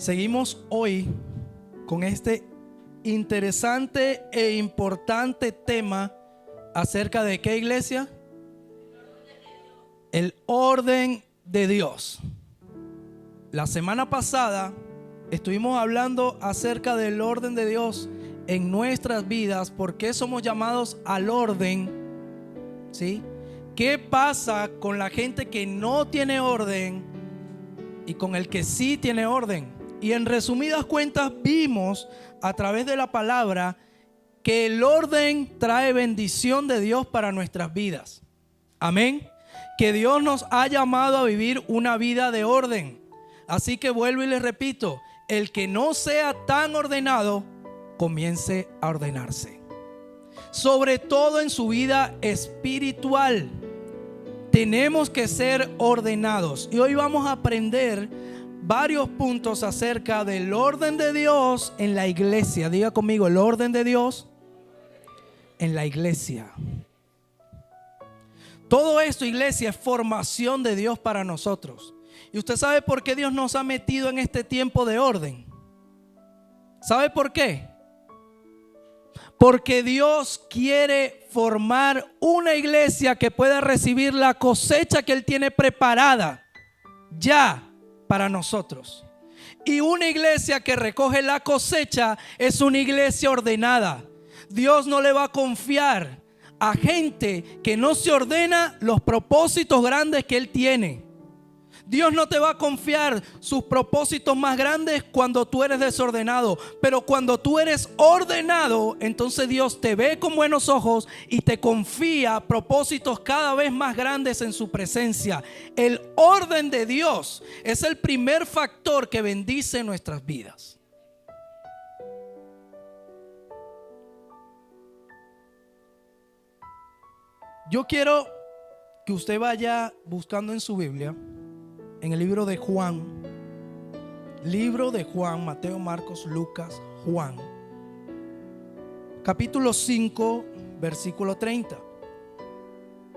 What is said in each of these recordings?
Seguimos hoy con este interesante e importante tema acerca de ¿qué, iglesia? El orden de Dios. La semana pasada estuvimos hablando acerca del orden de Dios en nuestras vidas, por qué somos llamados al orden, ¿sí? ¿Qué pasa con la gente que no tiene orden y con el que sí tiene orden? Y en resumidas cuentas vimos a través de la palabra que el orden trae bendición de Dios para nuestras vidas. Amén. Que Dios nos ha llamado a vivir una vida de orden. Así que vuelvo y les repito, el que no sea tan ordenado, comience a ordenarse. Sobre todo en su vida espiritual. Tenemos que ser ordenados. Y hoy vamos a aprender varios puntos acerca del orden de Dios en la iglesia. Diga conmigo, el orden de Dios en la iglesia. Todo esto, iglesia, es formación de Dios para nosotros. ¿Y usted sabe por qué Dios nos ha metido en este tiempo de orden? ¿Sabe por qué? Porque Dios quiere formar una iglesia que pueda recibir la cosecha que Él tiene preparada ya para nosotros. Y una iglesia que recoge la cosecha es una iglesia ordenada. Dios no le va a confiar a gente que no se ordena los propósitos grandes que Él tiene. Dios no te va a confiar sus propósitos más grandes cuando tú eres desordenado. Pero cuando tú eres ordenado, entonces Dios te ve con buenos ojos y te confía propósitos cada vez más grandes en su presencia. El orden de Dios es el primer factor que bendice nuestras vidas. Yo quiero que usted vaya buscando en su Biblia, en el libro de Juan, Mateo, Marcos, Lucas, Juan, capítulo 5, versículo 30.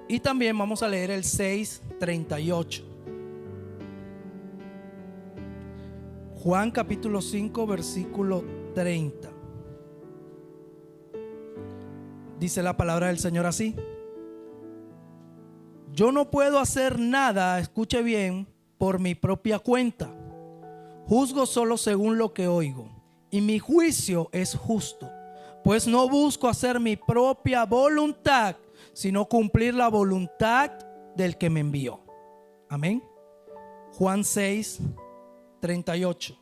Y también vamos a leer el 6:38. Juan capítulo 5, versículo 30. Dice la palabra del Señor así: yo no puedo hacer nada, escuche bien, por mi propia cuenta. Juzgo solo según lo que oigo, y mi juicio es justo, pues no busco hacer mi propia voluntad, sino cumplir la voluntad del que me envió. Amén. Juan 6:38.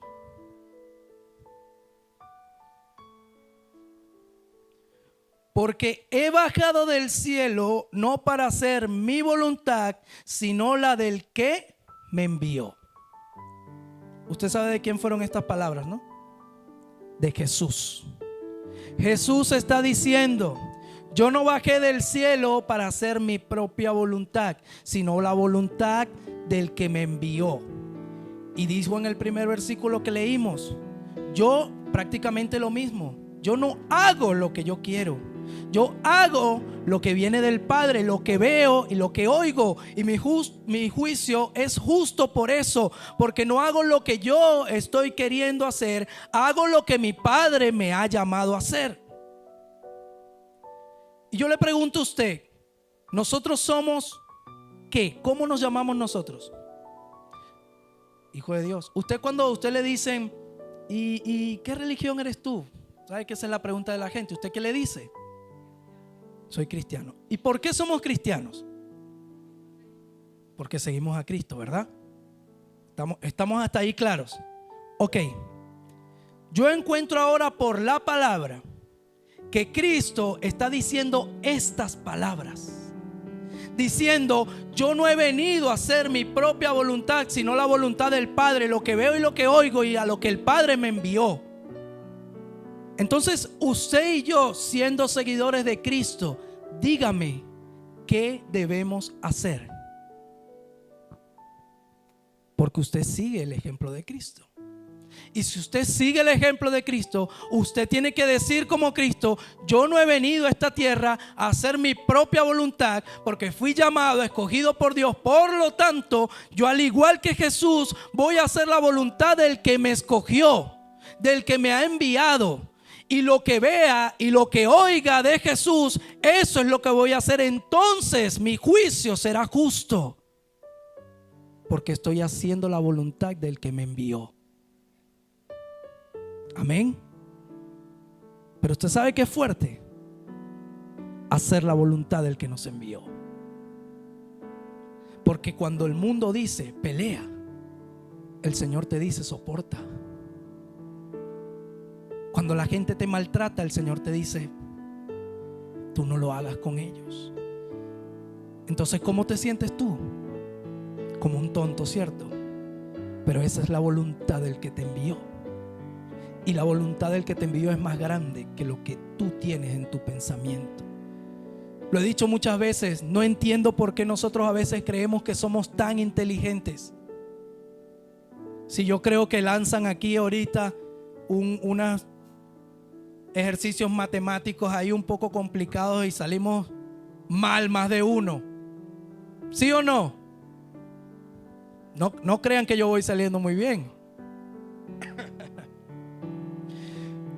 Porque he bajado del cielo no para hacer mi voluntad, sino la del que me envió. Usted sabe de quién fueron estas palabras, ¿no? De Jesús. Jesús está diciendo: yo no bajé del cielo para hacer mi propia voluntad, sino la voluntad del que me envió. Y dijo en el primer versículo que leímos: yo prácticamente lo mismo. Yo no hago lo que yo quiero. Yo hago lo que viene del Padre, lo que veo y lo que oigo. Y mi juicio es justo por eso, porque no hago lo que yo estoy queriendo hacer, hago lo que mi Padre me ha llamado a hacer. Y yo le pregunto a usted, ¿nosotros somos qué? ¿Cómo nos llamamos nosotros? Hijo de Dios. Usted, cuando a usted le dicen ¿y qué religión eres tú? ¿Sabe que esa es la pregunta de la gente? ¿Usted qué le dice? Soy cristiano. ¿Y por qué somos cristianos? Porque seguimos a Cristo, ¿verdad? Estamos hasta ahí claros. Ok. Yo encuentro ahora por la palabra que Cristo está diciendo estas palabras. Diciendo: yo no he venido a hacer mi propia voluntad, sino la voluntad del Padre, lo que veo y lo que oigo y a lo que el Padre me envió. Entonces, usted y yo, siendo seguidores de Cristo, dígame, ¿qué debemos hacer? Porque usted sigue el ejemplo de Cristo. Y si usted sigue el ejemplo de Cristo, usted tiene que decir como Cristo: yo no he venido a esta tierra a hacer mi propia voluntad, porque fui llamado, escogido por Dios. Por lo tanto, yo, al igual que Jesús, voy a hacer la voluntad del que me escogió, del que me ha enviado. Y lo que vea y lo que oiga de Jesús, eso es lo que voy a hacer. Entonces mi juicio será justo, porque estoy haciendo la voluntad del que me envió. Amén. Pero usted sabe que es fuerte hacer la voluntad del que nos envió. Porque cuando el mundo dice pelea, el Señor te dice soporta. Cuando la gente te maltrata, el Señor te dice: tú no lo hagas con ellos. Entonces, ¿cómo te sientes tú? Como un tonto, ¿cierto? Pero esa es la voluntad del que te envió. Y la voluntad del que te envió es más grande que lo que tú tienes en tu pensamiento. Lo he dicho muchas veces, no entiendo por qué nosotros a veces creemos que somos tan inteligentes. Si yo creo que lanzan aquí ahorita unos ejercicios matemáticos ahí un poco complicados y salimos mal más de uno. ¿Sí o no? No crean que yo voy saliendo muy bien.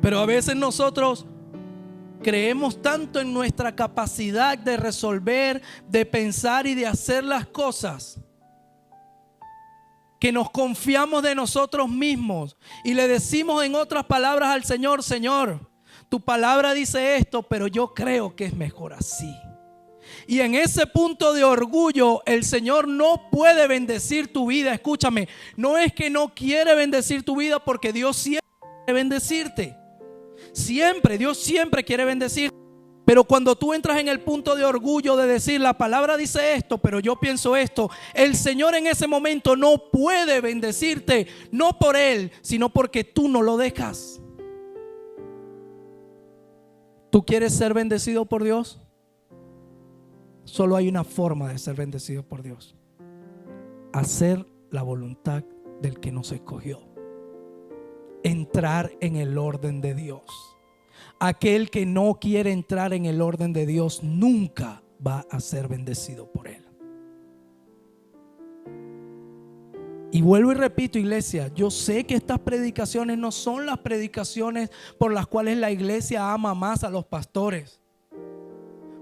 Pero a veces nosotros creemos tanto en nuestra capacidad de resolver, de pensar y de hacer las cosas, que nos confiamos de nosotros mismos y le decimos en otras palabras al Señor: Señor, tu palabra dice esto, pero yo creo que es mejor así. Y en ese punto de orgullo, el Señor no puede bendecir tu vida. Escúchame, no es que no quiere bendecir tu vida, porque Dios siempre quiere bendecirte. Dios siempre quiere bendecir. Pero cuando tú entras en el punto de orgullo de decir: la palabra dice esto, pero yo pienso esto, el Señor en ese momento no puede bendecirte. No por Él, sino porque tú no lo dejas. ¿Tú quieres ser bendecido por Dios? Solo hay una forma de ser bendecido por Dios: hacer la voluntad del que nos escogió. Entrar en el orden de Dios. Aquel que no quiere entrar en el orden de Dios nunca va a ser bendecido por Él. Y vuelvo y repito, iglesia, yo sé que estas predicaciones no son las predicaciones por las cuales la iglesia ama más a los pastores,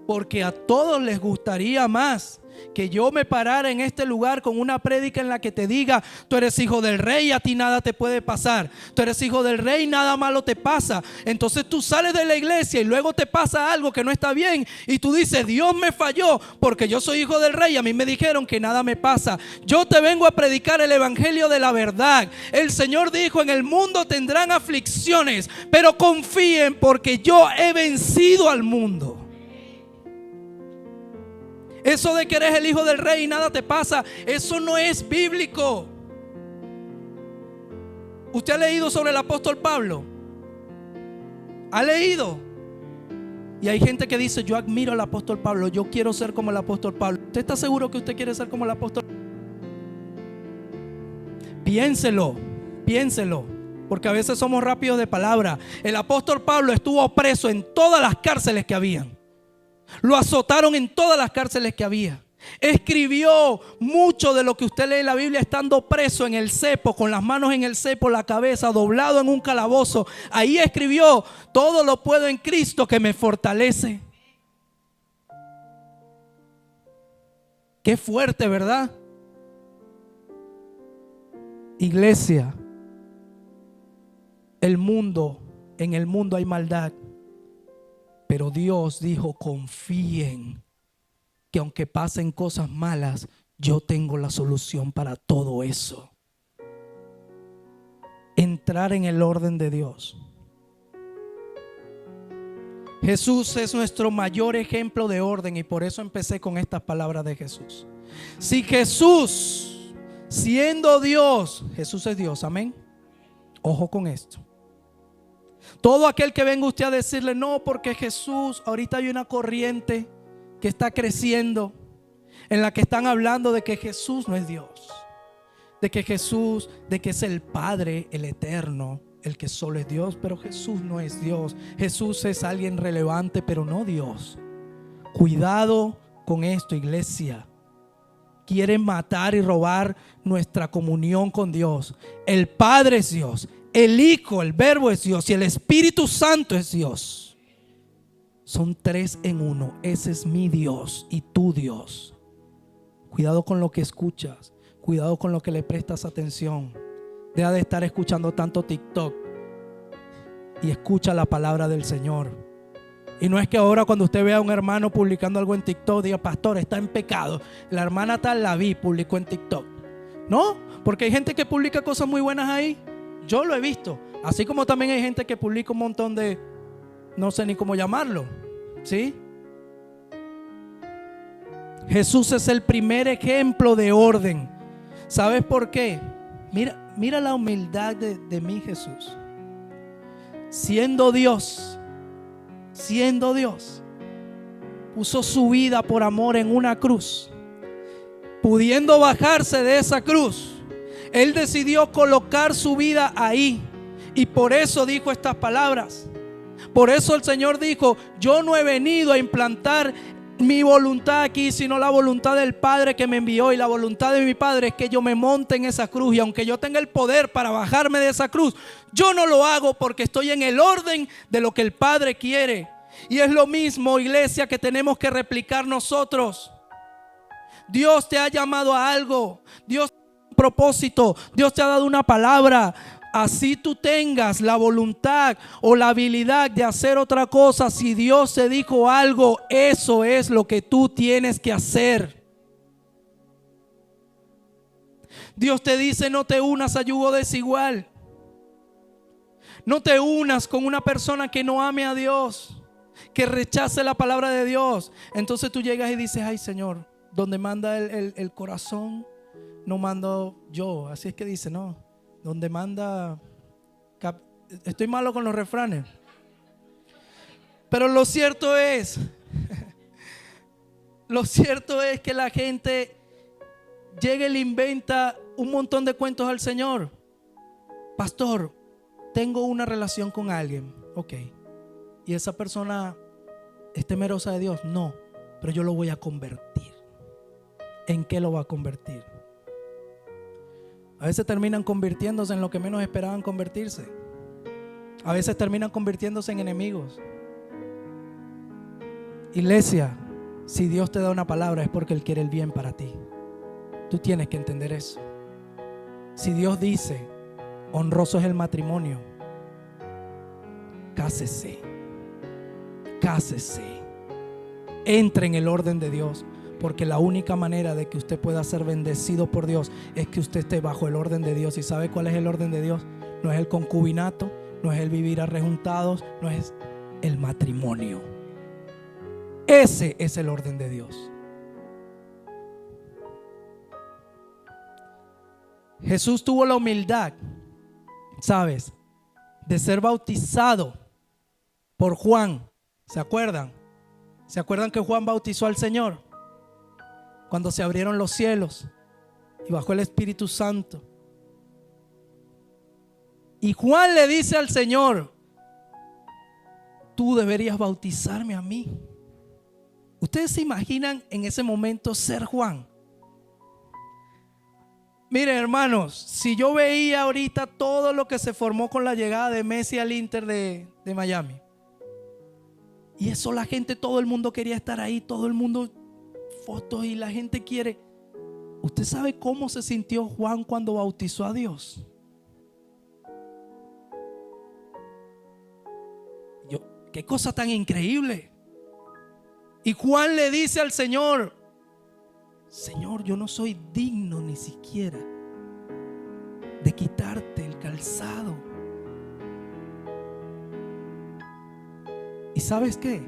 porque a todos les gustaría más que yo me parara en este lugar con una prédica en la que te diga: tú eres hijo del rey, a ti nada te puede pasar. Tú eres hijo del rey, nada malo te pasa. Entonces tú sales de la iglesia y luego te pasa algo que no está bien y tú dices: Dios me falló porque yo soy hijo del rey, a mí me dijeron que nada me pasa. Yo te vengo a predicar el evangelio de la verdad. El Señor dijo: en el mundo tendrán aflicciones, pero confíen, porque yo he vencido al mundo. Eso de que eres el hijo del rey y nada te pasa, eso no es bíblico. ¿Usted ha leído sobre el apóstol Pablo? ¿Ha leído? Y hay gente que dice: yo admiro al apóstol Pablo, yo quiero ser como el apóstol Pablo. ¿Usted está seguro que usted quiere ser como el apóstol? Piénselo, porque a veces somos rápidos de palabra. El apóstol Pablo estuvo preso en todas las cárceles que habían. Lo azotaron en todas las cárceles que había. Escribió mucho de lo que usted lee en la Biblia estando preso en el cepo, con las manos en el cepo, la cabeza doblado en un calabozo. Ahí escribió: todo lo puedo en Cristo que me fortalece. Qué fuerte, ¿verdad? Iglesia, en el mundo hay maldad. Pero Dios dijo: confíen que aunque pasen cosas malas, yo tengo la solución para todo eso. Entrar en el orden de Dios. Jesús es nuestro mayor ejemplo de orden, y por eso empecé con estas palabras de Jesús. Si Jesús, siendo Dios, Jesús es Dios, amén. Ojo con esto. Todo aquel que venga usted a decirle: no, porque Jesús, ahorita hay una corriente que está creciendo en la que están hablando de que Jesús no es Dios. de que Jesús, de que es el Padre, el eterno, el que solo es Dios, pero Jesús no es Dios. Jesús es alguien relevante, pero no Dios. Cuidado con esto, iglesia. Quieren matar y robar nuestra comunión con Dios. El Padre es Dios, el Hijo, el Verbo es Dios y el Espíritu Santo es Dios. Son tres en uno. Ese es mi Dios y tu Dios. Cuidado con lo que escuchas. Cuidado con lo que le prestas atención. Deja de estar escuchando tanto TikTok y escucha la palabra del Señor. Y no es que ahora cuando usted vea a un hermano publicando algo en TikTok diga: pastor, está en pecado. La hermana tal la vi, publicó en TikTok. No, porque hay gente que publica cosas muy buenas ahí. Yo lo he visto. Así como también hay gente que publica un montón de, no sé ni cómo llamarlo, ¿sí? Jesús es el primer ejemplo de orden. ¿Sabes por qué? Mira la humildad de mi Jesús. Siendo Dios, puso su vida por amor en una cruz. Pudiendo bajarse de esa cruz, Él decidió colocar su vida ahí. Y por eso dijo estas palabras. Por eso el Señor dijo: yo no he venido a implantar mi voluntad aquí, sino la voluntad del Padre que me envió. Y la voluntad de mi Padre es que yo me monte en esa cruz. Y aunque yo tenga el poder para bajarme de esa cruz, yo no lo hago porque estoy en el orden de lo que el Padre quiere. Y es lo mismo, iglesia, que tenemos que replicar nosotros. Dios te ha llamado a algo. Dios te ha dado un propósito. Dios te ha dado una palabra. Así tú tengas la voluntad o la habilidad de hacer otra cosa, si Dios te dijo algo, eso es lo que tú tienes que hacer. Dios te dice: no te unas a yugo desigual. No te unas con una persona que no ame a Dios, que rechace la palabra de Dios. Entonces tú llegas y dices: ay, Señor, donde manda el corazón, no mando yo. Así es que dice, no. Donde manda, estoy malo con los refranes, pero lo cierto es que la gente llega y le inventa un montón de cuentos al Señor. Pastor, tengo una relación con alguien, ok, y esa persona es temerosa de Dios. No, pero yo lo voy a convertir. ¿En qué lo va a convertir? A veces terminan convirtiéndose en lo que menos esperaban convertirse. A veces terminan convirtiéndose en enemigos. Iglesia, si Dios te da una palabra es porque Él quiere el bien para ti. Tú tienes que entender eso. Si Dios dice: honroso es el matrimonio, cásese. Entre en el orden de Dios. Porque la única manera de que usted pueda ser bendecido por Dios es que usted esté bajo el orden de Dios. ¿Y sabe cuál es el orden de Dios? No es el concubinato, no es el vivir arrejuntados, no es el matrimonio. Ese es el orden de Dios. Jesús tuvo la humildad, ¿sabes?, de ser bautizado por Juan. ¿Se acuerdan? ¿Se acuerdan que Juan bautizó al Señor? Cuando se abrieron los cielos y bajó el Espíritu Santo. Y Juan le dice al Señor: tú deberías bautizarme a mí. ¿Ustedes se imaginan en ese momento ser Juan? Miren, hermanos, si yo veía ahorita todo lo que se formó con la llegada de Messi al Inter de Miami, y eso la gente, todo el mundo quería estar ahí, todo el mundo, fotos, y la gente quiere. ¿Usted sabe cómo se sintió Juan cuando bautizó a Dios? Qué cosa tan increíble. Y Juan le dice al Señor: Señor, yo no soy digno ni siquiera de quitarte el calzado. ¿Y sabes qué?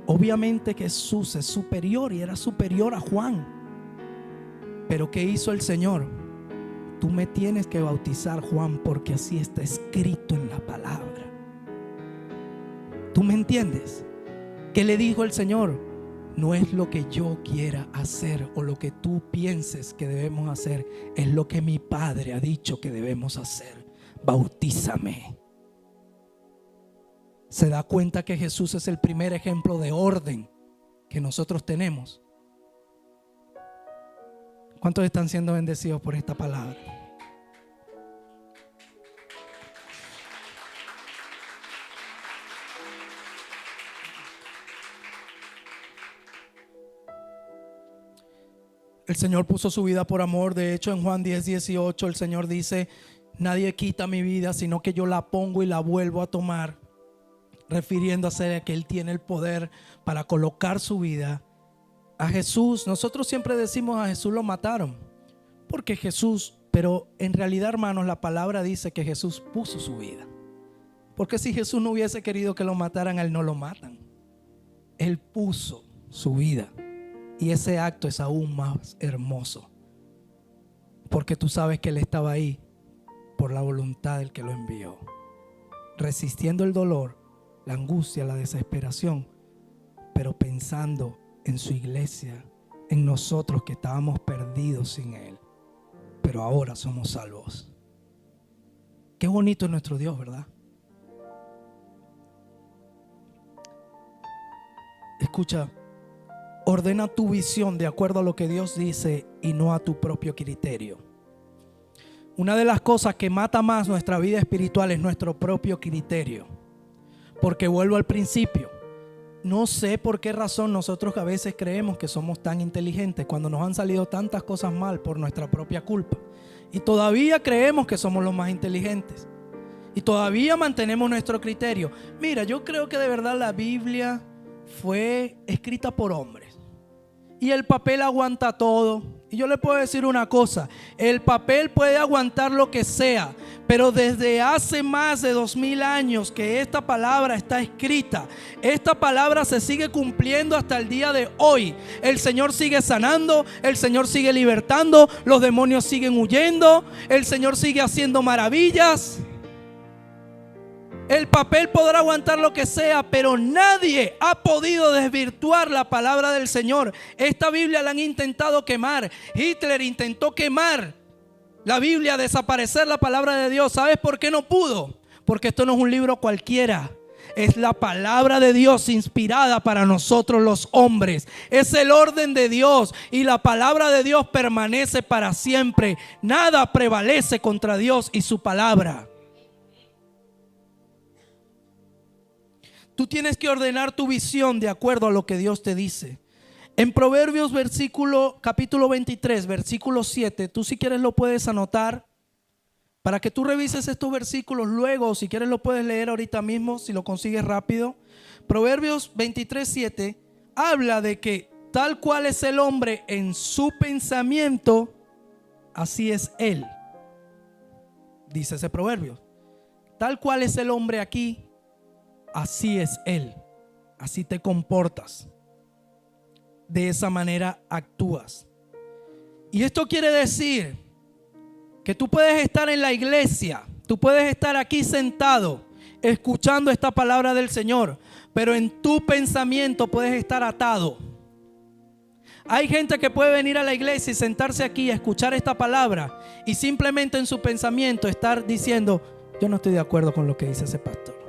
Obviamente que Jesús es superior y era superior a Juan. Pero ¿qué hizo el Señor? Tú me tienes que bautizar, Juan, porque así está escrito en la palabra. ¿Tú me entiendes? ¿Qué le dijo el Señor? No es lo que yo quiera hacer o lo que tú pienses que debemos hacer. Es lo que mi Padre ha dicho que debemos hacer. Bautízame. Se da cuenta que Jesús es el primer ejemplo de orden que nosotros tenemos. ¿Cuántos están siendo bendecidos por esta palabra? El Señor puso su vida por amor. De hecho, en Juan 10:18 el Señor dice: nadie quita mi vida, sino que yo la pongo y la vuelvo a tomar, refiriéndose a que Él tiene el poder para colocar su vida. A Jesús, nosotros siempre decimos a Jesús lo mataron, porque Jesús, pero en realidad, hermanos, la palabra dice que Jesús puso su vida. Porque si Jesús no hubiese querido que lo mataran, a Él no lo matan. Él puso su vida. Y ese acto es aún más hermoso, porque tú sabes que Él estaba ahí por la voluntad del que lo envió, resistiendo el dolor, la angustia, la desesperación, pero pensando en su iglesia, en nosotros que estábamos perdidos sin Él, pero ahora somos salvos. Qué bonito es nuestro Dios, ¿verdad? Escucha. Ordena tu visión de acuerdo a lo que Dios dice y no a tu propio criterio. Una de las cosas que mata más nuestra vida espiritual es nuestro propio criterio. Porque vuelvo al principio. No sé por qué razón nosotros a veces creemos que somos tan inteligentes cuando nos han salido tantas cosas mal por nuestra propia culpa. Y todavía creemos que somos los más inteligentes. Y todavía mantenemos nuestro criterio. Mira, yo creo que de verdad la Biblia fue escrita por hombres. Y el papel aguanta todo. Y yo le puedo decir una cosa: el papel puede aguantar lo que sea, pero desde hace más de 2000 años que esta palabra está escrita, esta palabra se sigue cumpliendo hasta el día de hoy. El Señor sigue sanando, el Señor sigue libertando, los demonios siguen huyendo, el Señor sigue haciendo maravillas. El papel podrá aguantar lo que sea, pero nadie ha podido desvirtuar la palabra del Señor. Esta Biblia la han intentado quemar. Hitler intentó quemar la Biblia, desaparecer la palabra de Dios. ¿Sabes por qué no pudo? Porque esto no es un libro cualquiera. Es la palabra de Dios inspirada para nosotros los hombres. Es el orden de Dios y la palabra de Dios permanece para siempre. Nada prevalece contra Dios y su palabra. Tú tienes que ordenar tu visión de acuerdo a lo que Dios te dice. En Proverbios capítulo 23, versículo 7, tú si quieres lo puedes anotar para que tú revises estos versículos luego. Si quieres lo puedes leer ahorita mismo, si lo consigues rápido. Proverbios 23, 7 habla de que tal cual es el hombre en su pensamiento, así es él. Dice ese proverbio. Tal cual es el hombre aquí, así es Él. Así te comportas. De esa manera actúas. Y esto quiere decir que tú puedes estar en la iglesia, tú puedes estar aquí sentado escuchando esta palabra del Señor, pero en tu pensamiento puedes estar atado. Hay gente que puede venir a la iglesia y sentarse aquí a escuchar esta palabra y simplemente en su pensamiento estar diciendo: yo no estoy de acuerdo con lo que dice ese pastor.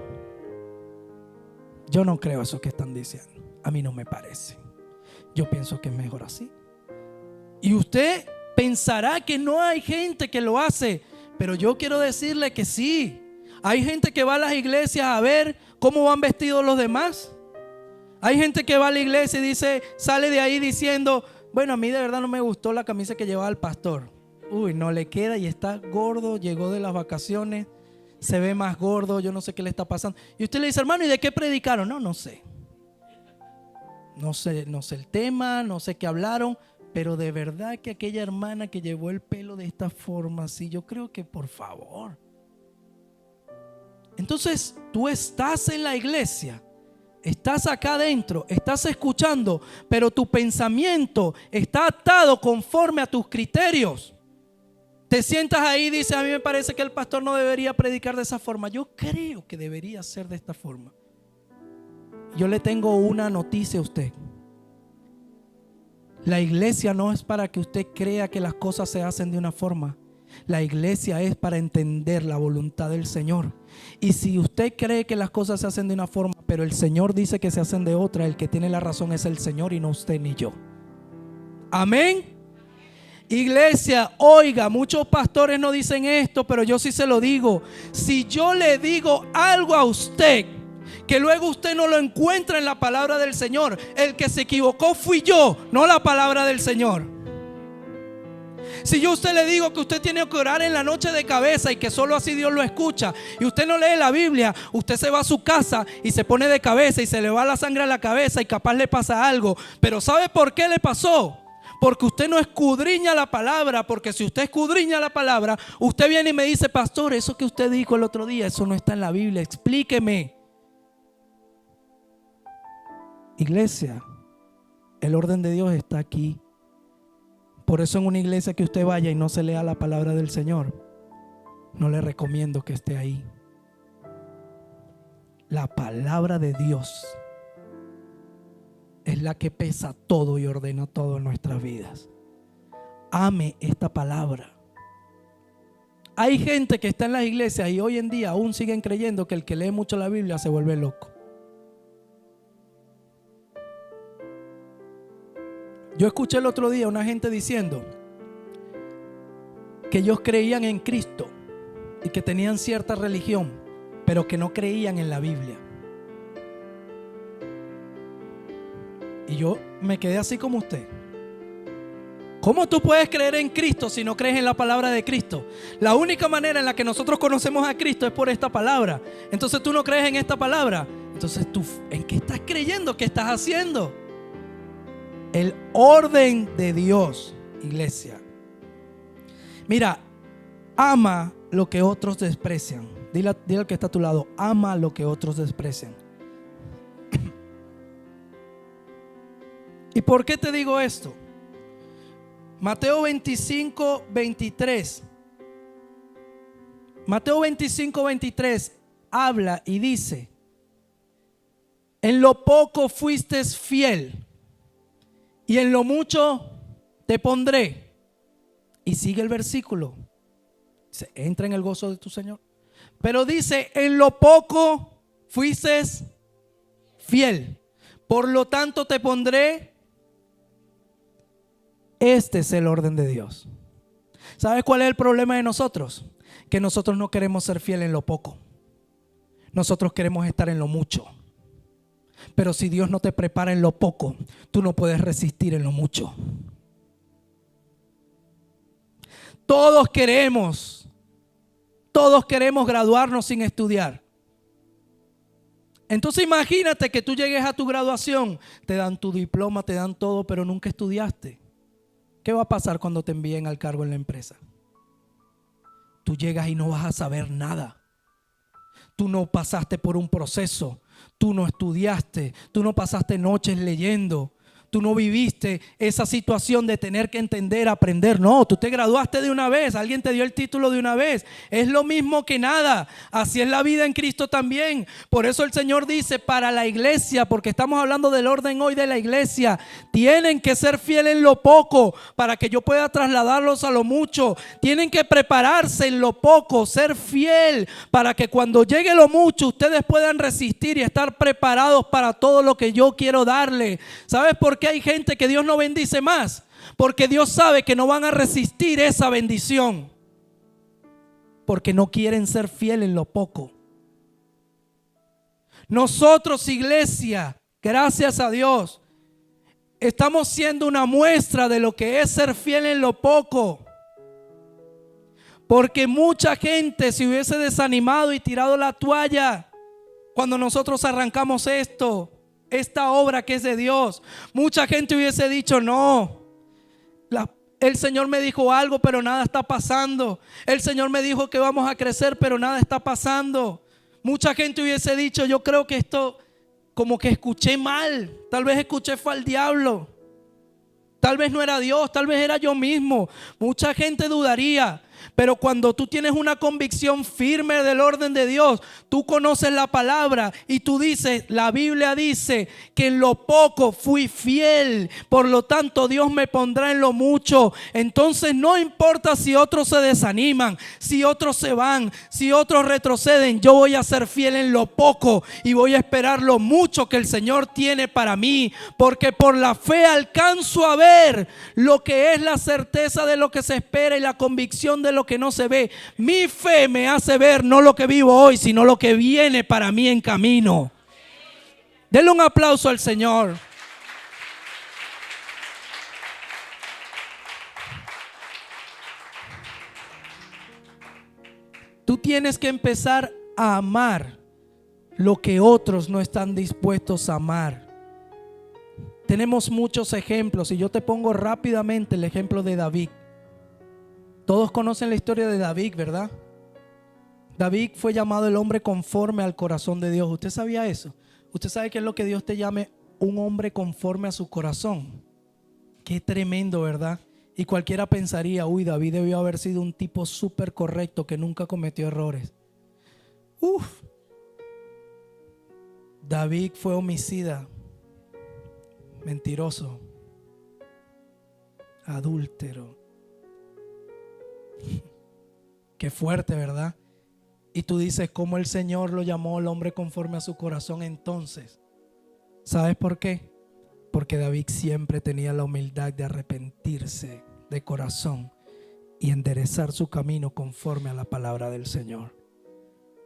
Yo no creo eso que están diciendo. A mí no me parece. Yo pienso que es mejor así. Y usted pensará que no hay gente que lo hace, pero yo quiero decirle que sí. Hay gente que va a las iglesias a ver cómo van vestidos los demás. Hay gente que va a la iglesia y dice, sale de ahí diciendo: bueno, a mí de verdad no me gustó la camisa que llevaba el pastor. Uy, no le queda y está gordo, llegó de las vacaciones, se ve más gordo, yo no sé qué le está pasando. Y usted le dice: hermano, ¿y de qué predicaron? No sé. No sé el tema, no sé qué hablaron, pero de verdad que aquella hermana que llevó el pelo de esta forma, sí, yo creo que por favor. Entonces tú estás en la iglesia, estás acá adentro, estás escuchando, pero tu pensamiento está atado conforme a tus criterios. Te sientas ahí y dices: a mí me parece que el pastor no debería predicar de esa forma. Yo creo que debería ser de esta forma. Yo le tengo una noticia a usted. La iglesia no es para que usted crea que las cosas se hacen de una forma. La iglesia es para entender la voluntad del Señor. Y si usted cree que las cosas se hacen de una forma, pero el Señor dice que se hacen de otra, el que tiene la razón es el Señor y no usted ni yo. Amén. Iglesia, oiga, muchos pastores no dicen esto, pero yo sí se lo digo. Si yo le digo algo a usted que luego usted no lo encuentra en la palabra del Señor, el que se equivocó fui yo, no la palabra del Señor. Si yo a usted le digo que usted tiene que orar en la noche de cabeza y que solo así Dios lo escucha, y usted no lee la Biblia, usted se va a su casa y se pone de cabeza y se le va la sangre a la cabeza y capaz le pasa algo. Pero ¿sabe por qué le pasó? Porque usted no escudriña la palabra. Porque si usted escudriña la palabra, usted viene y me dice: pastor, eso que usted dijo el otro día, eso no está en la Biblia, explíqueme. Iglesia, el orden de Dios está aquí. Por eso en una iglesia que usted vaya y no se lea la palabra del Señor, no le recomiendo que esté ahí. La palabra de Dios es la que pesa todo y ordena todo en nuestras vidas. Ame esta palabra. Hay gente que está en las iglesias y hoy en día aún siguen creyendo que el que lee mucho la Biblia se vuelve loco. Yo escuché el otro día una gente diciendo que ellos creían en Cristo y que tenían cierta religión, pero que no creían en la Biblia. Y yo me quedé así como usted. ¿Cómo tú puedes creer en Cristo si no crees en la palabra de Cristo? La única manera en la que nosotros conocemos a Cristo es por esta palabra. Entonces tú no crees en esta palabra. Entonces tú, ¿en qué estás creyendo? ¿Qué estás haciendo? El orden de Dios, iglesia. Mira, ama lo que otros desprecian. Dile al que está a tu lado: ama lo que otros desprecian. ¿Y por qué te digo esto? Mateo 25, 23. Mateo 25, 23 habla y dice: en lo poco fuiste fiel, y en lo mucho te pondré. Y sigue el versículo. Se entra en el gozo de tu Señor. Pero dice: en lo poco fuiste fiel, por lo tanto te pondré. Este es el orden de Dios. ¿Sabes cuál es el problema de nosotros? Que nosotros no queremos ser fieles en lo poco. Nosotros queremos estar en lo mucho. Pero si Dios no te prepara en lo poco, tú no puedes resistir en lo mucho. Todos queremos graduarnos sin estudiar. Entonces imagínate que tú llegues a tu graduación, te dan tu diploma, te dan todo, pero nunca estudiaste. ¿Qué va a pasar cuando te envíen al cargo en la empresa? Tú llegas y no vas a saber nada. Tú no pasaste por un proceso. Tú no estudiaste. Tú no pasaste noches leyendo. Tú no viviste esa situación de tener que entender, aprender. No, tú te graduaste de una vez. Alguien te dio el título de una vez. Es lo mismo que nada. Así es la vida en Cristo también. Por eso el Señor dice para la iglesia, porque estamos hablando del orden hoy de la iglesia, tienen que ser fieles en lo poco para que yo pueda trasladarlos a lo mucho. Tienen que prepararse en lo poco, ser fiel para que cuando llegue lo mucho ustedes puedan resistir y estar preparados para todo lo que yo quiero darle. ¿Sabes por qué hay gente que Dios no bendice más? Porque Dios sabe que no van a resistir esa bendición, porque no quieren ser fieles en lo poco. Nosotros, iglesia, gracias a Dios, estamos siendo una muestra de lo que es ser fiel en lo poco. Porque mucha gente se hubiese desanimado y tirado la toalla cuando nosotros arrancamos esta obra que es de Dios. Mucha gente hubiese dicho: no, el Señor me dijo algo, pero nada está pasando. El Señor me dijo que vamos a crecer, pero nada está pasando. Mucha gente hubiese dicho: yo creo que esto, como que escuché mal. Tal vez escuché fue al diablo. Tal vez no era Dios, tal vez era yo mismo. Mucha gente dudaría. Pero cuando tú tienes una convicción firme del orden de Dios, tú conoces la palabra y tú dices, la Biblia dice que en lo poco fui fiel, por lo tanto Dios me pondrá en lo mucho. Entonces no importa si otros se desaniman, si otros se van, si otros retroceden, yo voy a ser fiel en lo poco y voy a esperar lo mucho que el Señor tiene para mí, porque por la fe alcanzo a ver lo que es la certeza de lo que se espera y la convicción de lo que no se ve. Mi fe me hace ver no lo que vivo hoy, sino lo que viene para mí en camino. Denle un aplauso al Señor. Tú tienes que empezar a amar lo que otros no están dispuestos a amar. Tenemos muchos ejemplos y yo te pongo rápidamente el ejemplo de David. Todos conocen la historia de David, ¿verdad? David fue llamado el hombre conforme al corazón de Dios. ¿Usted sabía eso? ¿Usted sabe qué es lo que Dios te llame un hombre conforme a su corazón? Qué tremendo, ¿verdad? Y cualquiera pensaría, uy, David debió haber sido un tipo súper correcto que nunca cometió errores. David fue homicida, mentiroso, adúltero. Qué fuerte, ¿verdad? Y tú dices, ¿cómo el Señor lo llamó el hombre conforme a su corazón entonces? ¿Sabes por qué? Porque David siempre tenía la humildad de arrepentirse de corazón y enderezar su camino conforme a la palabra del Señor.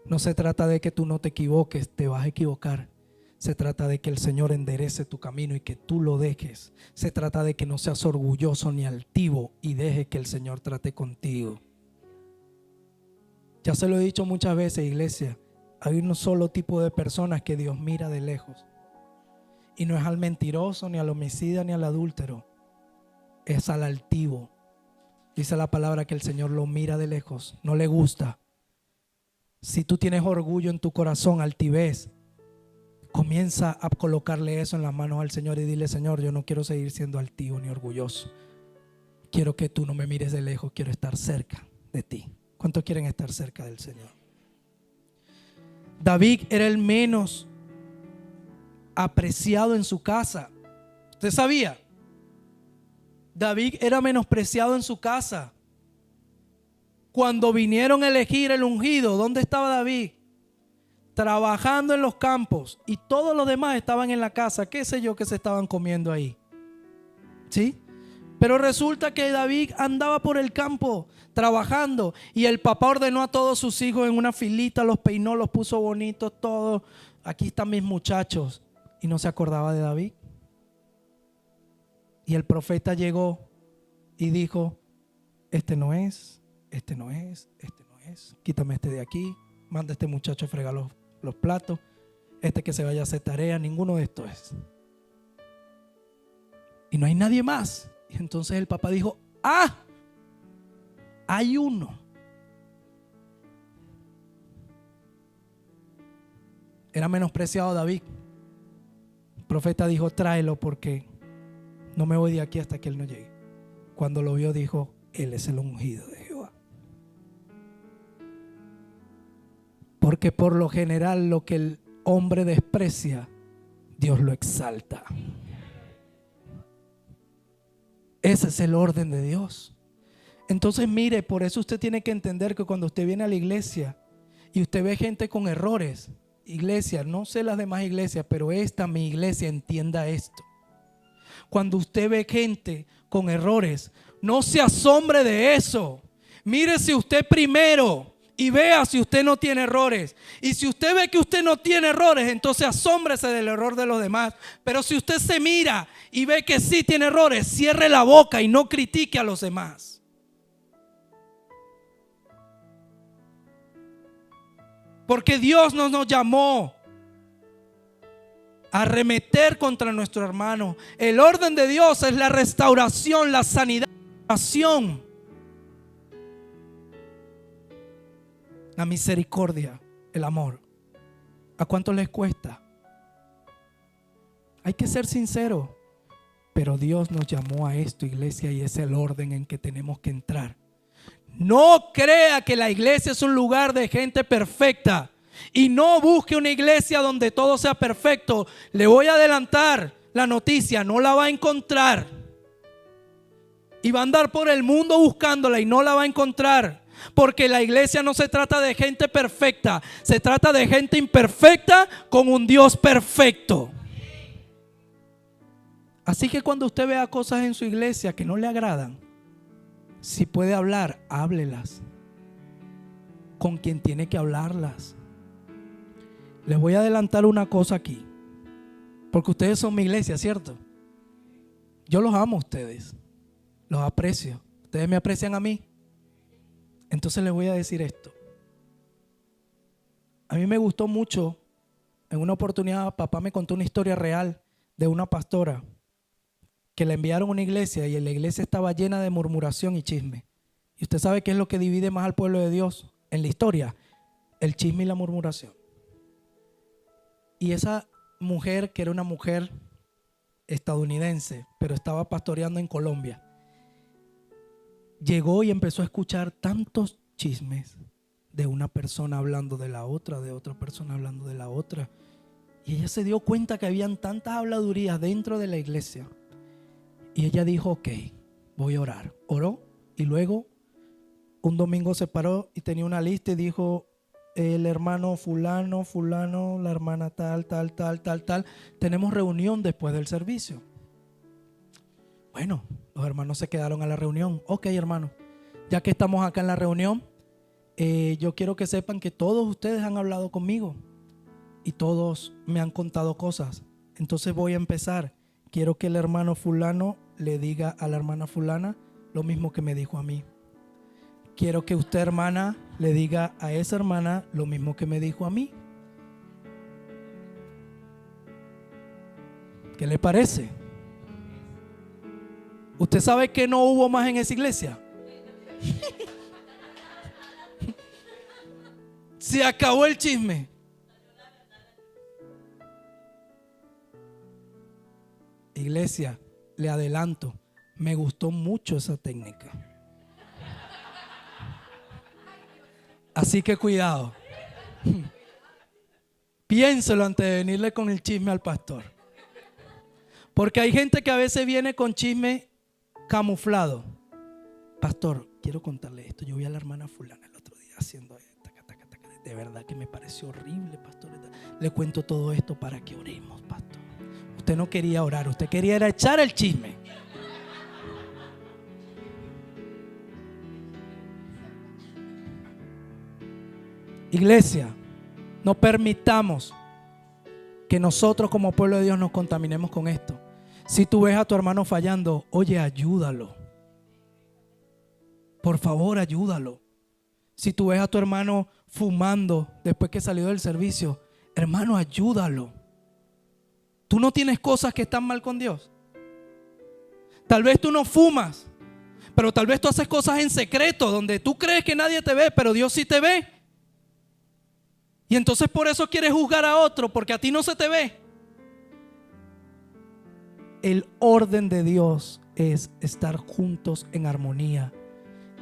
No se trata de que tú no te equivoques, te vas a equivocar. Se trata de que el Señor enderece tu camino y que tú lo dejes. Se trata de que no seas orgulloso ni altivo y dejes que el Señor trate contigo. Ya se lo he dicho muchas veces, iglesia. Hay un solo tipo de personas que Dios mira de lejos. Y no es al mentiroso, ni al homicida, ni al adúltero. Es al altivo. Dice la palabra que el Señor lo mira de lejos. No le gusta. Si tú tienes orgullo en tu corazón, altivez, comienza a colocarle eso en las manos al Señor y dile: Señor, yo no quiero seguir siendo altivo ni orgulloso. Quiero que tú no me mires de lejos, quiero estar cerca de ti. ¿Cuántos quieren estar cerca del Señor? David era el menos apreciado en su casa. ¿Usted sabía? David era menospreciado en su casa. Cuando vinieron a elegir el ungido, ¿dónde estaba David? Trabajando en los campos, y todos los demás estaban en la casa. ¿Qué sé yo que se estaban comiendo ahí? ¿Sí? Pero resulta que David andaba por el campo trabajando, y el papá ordenó a todos sus hijos en una filita, los peinó, los puso bonitos, todos. Aquí están mis muchachos. Y no se acordaba de David. Y el profeta llegó y dijo: este no es, este no es, este no es. Quítame este de aquí, manda a este muchacho a fregar los platos, este que se vaya a hacer tarea, ninguno de estos es. Y no hay nadie más. Y entonces el papá dijo: hay uno. Era menospreciado David. El profeta dijo: tráelo, porque no me voy de aquí hasta que él no llegue. Cuando lo vio, dijo: él es el ungido de Jehová. Porque por lo general lo que el hombre desprecia, Dios lo exalta. Ese es el orden de Dios. Entonces mire, por eso usted tiene que entender que cuando usted viene a la iglesia y usted ve gente con errores, iglesia, no sé las demás iglesias, pero mi iglesia, entienda esto. Cuando usted ve gente con errores, no se asombre de eso. Mírese usted primero y vea si usted no tiene errores. Y si usted ve que usted no tiene errores, entonces asómbrese del error de los demás. Pero si usted se mira y ve que sí tiene errores, cierre la boca y no critique a los demás. Porque Dios no nos llamó a arremeter contra nuestro hermano. El orden de Dios es la restauración, la sanidad, la oración, la misericordia, el amor. ¿A cuánto les cuesta? Hay que ser sincero. Pero Dios nos llamó a esto, iglesia, y es el orden en que tenemos que entrar. No crea que la iglesia es un lugar de gente perfecta. Y no busque una iglesia donde todo sea perfecto. Le voy a adelantar la noticia, no la va a encontrar. Y va a andar por el mundo buscándola y no la va a encontrar. Porque la iglesia no se trata de gente perfecta, se trata de gente imperfecta con un Dios perfecto. Así que cuando usted vea cosas en su iglesia que no le agradan, si puede hablar, háblelas con quien tiene que hablarlas. Les voy a adelantar una cosa aquí, porque ustedes son mi iglesia, ¿cierto? Yo los amo a ustedes, los aprecio. Ustedes me aprecian a mí. Entonces les voy a decir esto. A mí me gustó mucho, en una oportunidad papá me contó una historia real de una pastora que la enviaron a una iglesia y la iglesia estaba llena de murmuración y chisme. ¿Y usted sabe qué es lo que divide más al pueblo de Dios en la historia? El chisme y la murmuración. Y esa mujer, que era una mujer estadounidense, pero estaba pastoreando en Colombia, llegó y empezó a escuchar tantos chismes de una persona hablando de la otra, de otra persona hablando de la otra. Y ella se dio cuenta que habían tantas habladurías dentro de la iglesia. Y ella dijo, ok, voy a orar. Oró y luego un domingo se paró y tenía una lista y dijo, el hermano fulano, la hermana tal, tenemos reunión después del servicio. Bueno, los hermanos se quedaron a la reunión. Ok, hermano, ya que estamos acá en la reunión, yo quiero que sepan que todos ustedes han hablado conmigo y todos me han contado cosas. Entonces voy a empezar. Quiero que el hermano fulano le diga a la hermana fulana lo mismo que me dijo a mí. Quiero que usted, hermana, le diga a esa hermana lo mismo que me dijo a mí. ¿Qué le parece? ¿Usted sabe que no hubo más en esa iglesia? Se acabó el chisme. Iglesia, le adelanto, me gustó mucho esa técnica. Así que cuidado. Piénselo antes de venirle con el chisme al pastor. Porque hay gente que a veces viene con chisme camuflado. Pastor, quiero contarle esto. Yo vi a la hermana fulana el otro día haciendo esto. De verdad que me pareció horrible, pastor. Le cuento todo esto para que oremos, pastor. Usted no quería orar, usted quería era echar el chisme. Iglesia, no permitamos que nosotros como pueblo de Dios nos contaminemos con esto. Si tú ves a tu hermano fallando, oye, ayúdalo. Por favor, ayúdalo. Si tú ves a tu hermano fumando después que salió del servicio, hermano, ayúdalo. Tú no tienes cosas que están mal con Dios. Tal vez tú no fumas, pero tal vez tú haces cosas en secreto donde tú crees que nadie te ve, pero Dios sí te ve. Y entonces por eso quieres juzgar a otro, porque a ti no se te ve. El orden de Dios es estar juntos en armonía.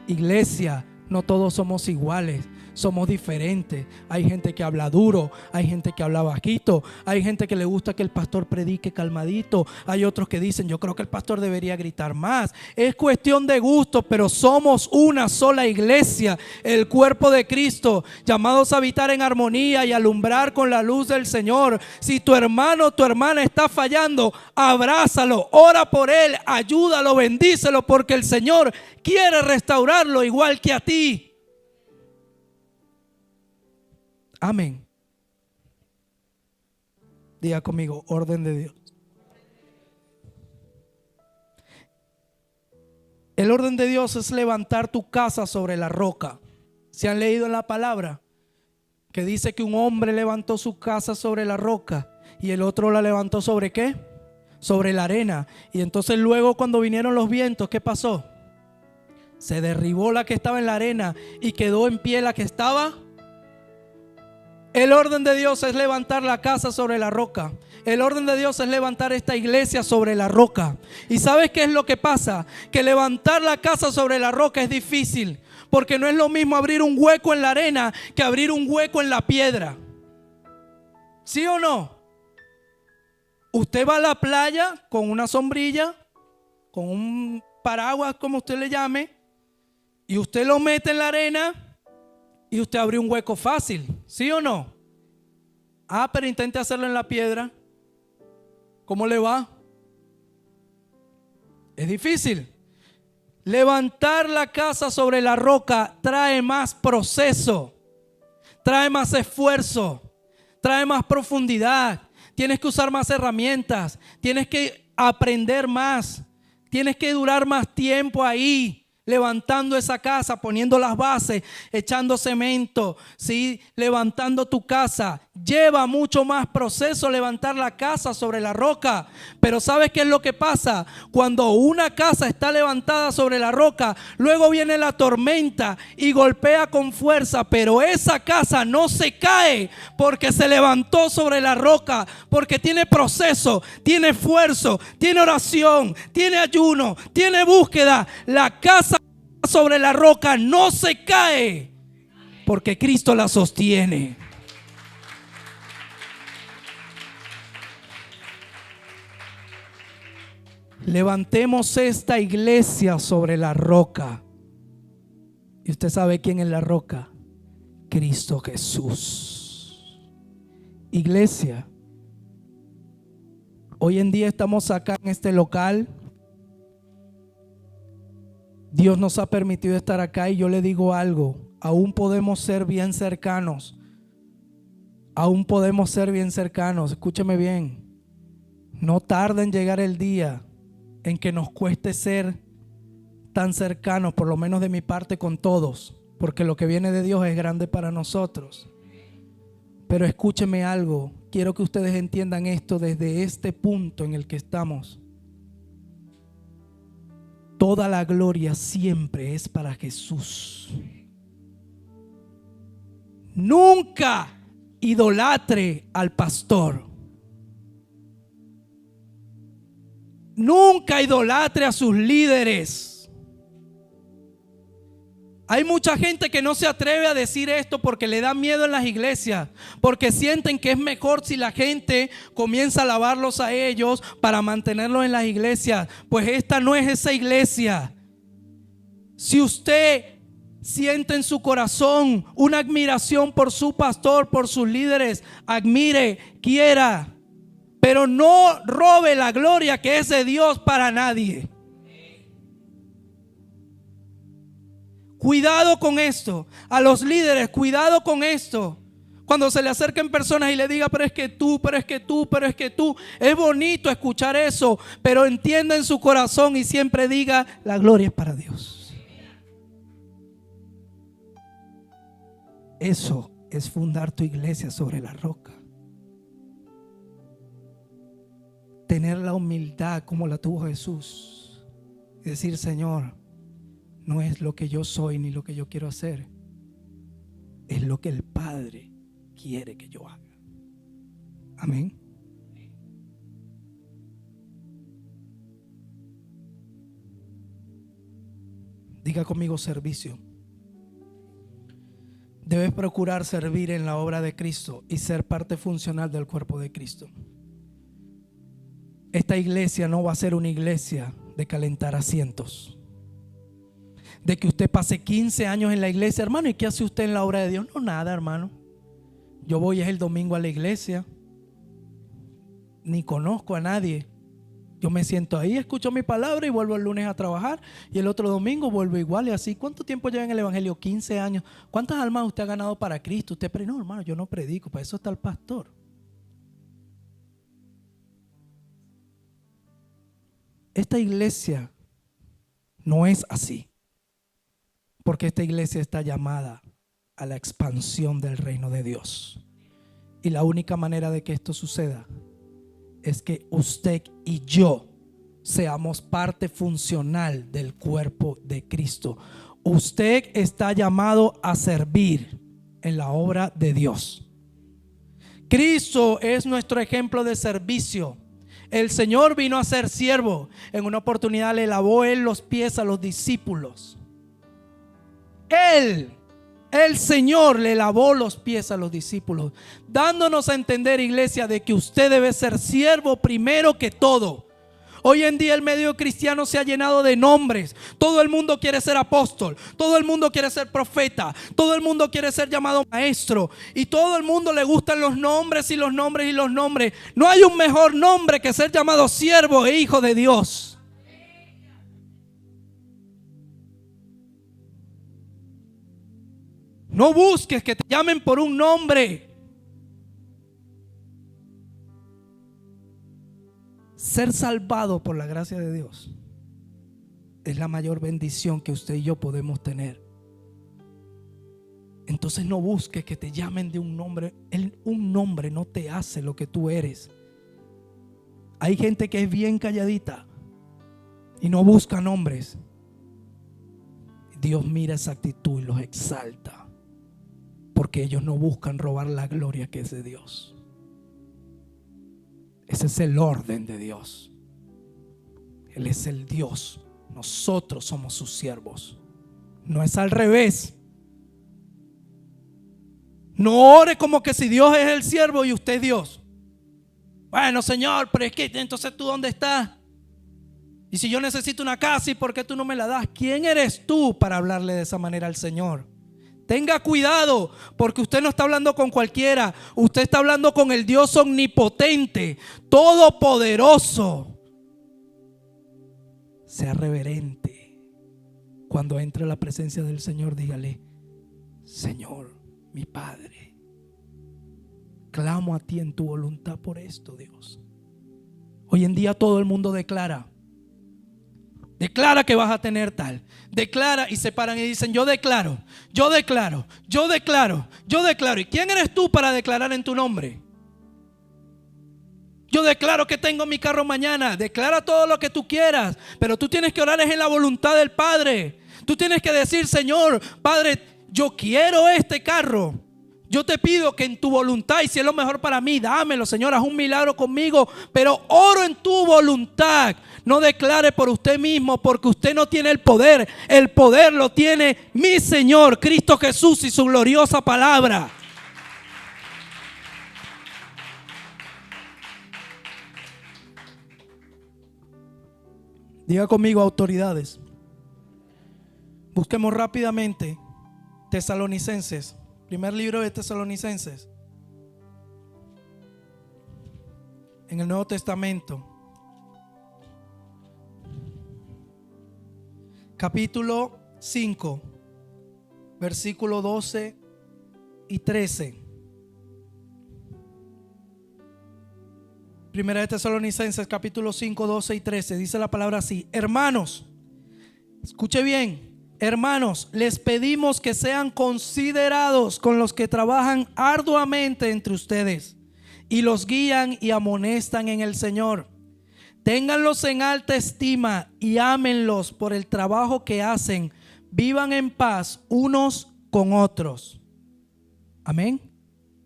Iglesia, no todos somos iguales, somos diferentes. Hay gente que habla duro, hay gente que habla bajito, hay gente que le gusta que el pastor predique calmadito, hay otros que dicen, yo creo que el pastor debería gritar más. Es cuestión de gusto, pero somos una sola iglesia, el cuerpo de Cristo, llamados a habitar en armonía y alumbrar con la luz del Señor. Si tu hermano o tu hermana está fallando, abrázalo, ora por él, ayúdalo, bendícelo, porque el Señor quiere restaurarlo igual que a ti. Amén. Diga conmigo, orden de Dios. El orden de Dios es levantar tu casa sobre la roca. ¿Se han leído en la palabra? Que dice que un hombre levantó su casa sobre la roca y el otro la levantó ¿sobre qué? Sobre la arena. Y entonces luego cuando vinieron los vientos, ¿qué pasó? Se derribó la que estaba en la arena y quedó en pie la que estaba. El orden de Dios es levantar la casa sobre la roca. El orden de Dios es levantar esta iglesia sobre la roca. ¿Y sabes qué es lo que pasa? Que levantar la casa sobre la roca es difícil. Porque no es lo mismo abrir un hueco en la arena que abrir un hueco en la piedra. ¿Sí o no? Usted va a la playa con una sombrilla, con un paraguas, como usted le llame, y usted lo mete en la arena y usted abre un hueco fácil. ¿Sí o no? Ah, pero intente hacerlo en la piedra. ¿Cómo le va? Es difícil. Levantar la casa sobre la roca trae más proceso, trae más esfuerzo, trae más profundidad. Tienes que usar más herramientas, tienes que aprender más, tienes que durar más tiempo ahí, levantando esa casa, poniendo las bases, echando cemento, ¿sí? Levantando tu casa. Lleva mucho más proceso levantar la casa sobre la roca. Pero ¿sabes qué es lo que pasa? Cuando una casa está levantada sobre la roca, luego viene la tormenta y golpea con fuerza, pero esa casa no se cae porque se levantó sobre la roca, porque tiene proceso, tiene esfuerzo, tiene oración, tiene ayuno, tiene búsqueda. La casa sobre la roca no se cae porque Cristo la sostiene. Levantemos esta iglesia sobre la roca. Y usted sabe quién es la roca: Cristo Jesús. Iglesia, hoy en día estamos acá en este local. Dios nos ha permitido estar acá y yo le digo algo: aún podemos ser bien cercanos. Aún podemos ser bien cercanos. Escúcheme bien. No tarda en llegar el día en que nos cueste ser tan cercanos, por lo menos de mi parte, con todos, porque lo que viene de Dios es grande para nosotros. Pero escúcheme algo, quiero que ustedes entiendan esto desde este punto en el que estamos. Toda la gloria siempre es para Jesús. Nunca idolatre al pastor. Nunca idolatre a sus líderes. Hay mucha gente que no se atreve a decir esto porque le da miedo en las iglesias, porque sienten que es mejor si la gente comienza a alabarlos a ellos para mantenerlos en las iglesias. Pues esta no es esa iglesia. Si usted siente en su corazón una admiración por su pastor, por sus líderes, admire, quiera, pero no robe la gloria que es de Dios para nadie. Cuidado con esto. A los líderes, cuidado con esto. Cuando se le acerquen personas y le diga: pero es que tú, pero es que tú, pero es que tú. Es bonito escuchar eso, pero entienda en su corazón y siempre diga: la gloria es para Dios. Eso es fundar tu iglesia sobre la roca. Tener la humildad como la tuvo Jesús y decir: Señor, no es lo que yo soy ni lo que yo quiero hacer, es lo que el Padre quiere que yo haga. Amén. Diga conmigo: servicio. Debes procurar servir en la obra de Cristo y ser parte funcional del cuerpo de Cristo. Esta iglesia no va a ser una iglesia de calentar asientos, de que usted pase 15 años en la iglesia. Hermano, ¿y qué hace usted en la obra de Dios? No, nada, hermano. Yo voy el domingo a la iglesia, ni conozco a nadie. Yo me siento ahí, escucho mi palabra y vuelvo el lunes a trabajar, y el otro domingo vuelvo igual y así. ¿Cuánto tiempo lleva en el evangelio? 15 años. ¿Cuántas almas usted ha ganado para Cristo? Usted, pero no, hermano, yo no predico, para eso está el pastor. Esta iglesia no es así, porque esta iglesia está llamada a la expansión del reino de Dios. Y la única manera de que esto suceda es que usted y yo seamos parte funcional del cuerpo de Cristo. Usted está llamado a servir en la obra de Dios. Cristo es nuestro ejemplo de servicio. El Señor vino a ser siervo. En una oportunidad le lavó Él los pies a los discípulos. el Señor le lavó los pies a los discípulos, dándonos a entender, iglesia, de que usted debe ser siervo primero que todo. Hoy en día el medio cristiano se ha llenado de nombres. Todo el mundo quiere ser apóstol, todo el mundo quiere ser profeta, todo el mundo quiere ser llamado maestro, y todo el mundo le gustan los nombres y los nombres y los nombres. No hay un mejor nombre que ser llamado siervo e hijo de Dios. No busques que te llamen por un nombre. Ser salvado por la gracia de Dios es la mayor bendición que usted y yo podemos tener. Entonces no busques que te llamen de un nombre. Un nombre no te hace lo que tú eres. Hay gente que es bien calladita y no busca nombres. Dios mira esa actitud y los exalta, porque ellos no buscan robar la gloria que es de Dios. Ese es el orden de Dios. Él es el Dios. Nosotros somos sus siervos. No es al revés. No ore como que si Dios es el siervo y usted es Dios. Bueno, Señor, pero es que entonces tú ¿dónde estás? Y si yo necesito una casa, ¿y por qué tú no me la das? ¿Quién eres tú para hablarle de esa manera al Señor? Tenga cuidado, porque usted no está hablando con cualquiera. Usted está hablando con el Dios omnipotente, todopoderoso. Sea reverente. Cuando entre a la presencia del Señor, dígale: Señor, mi Padre, clamo a ti en tu voluntad por esto, Dios. Hoy en día todo el mundo declara que vas a tener tal. Declara, y se paran y dicen: yo declaro, yo declaro, yo declaro, yo declaro. ¿Y quién eres tú para declarar en tu nombre? Yo declaro que tengo mi carro mañana. Declara todo lo que tú quieras, pero tú tienes que orar en la voluntad del Padre. Tú tienes que decir: Señor, Padre, yo quiero este carro. Yo te pido que en tu voluntad, y si es lo mejor para mí, dámelo, Señor, haz un milagro conmigo, pero oro en tu voluntad. No declare por usted mismo, porque usted no tiene el poder. El poder lo tiene mi Señor, Cristo Jesús, y su gloriosa palabra. Diga conmigo: autoridades. Busquemos rápidamente Tesalonicenses. Primer libro de Tesalonicenses, en el Nuevo Testamento, capítulo 5, versículo 12 y 13. Primera de Tesalonicenses, capítulo 5, 12 y 13. Dice la palabra así: hermanos, escuche bien. Hermanos, les pedimos que sean considerados con los que trabajan arduamente entre ustedes y los guían y amonestan en el Señor. Ténganlos en alta estima y ámenlos por el trabajo que hacen. Vivan en paz unos con otros. Amén.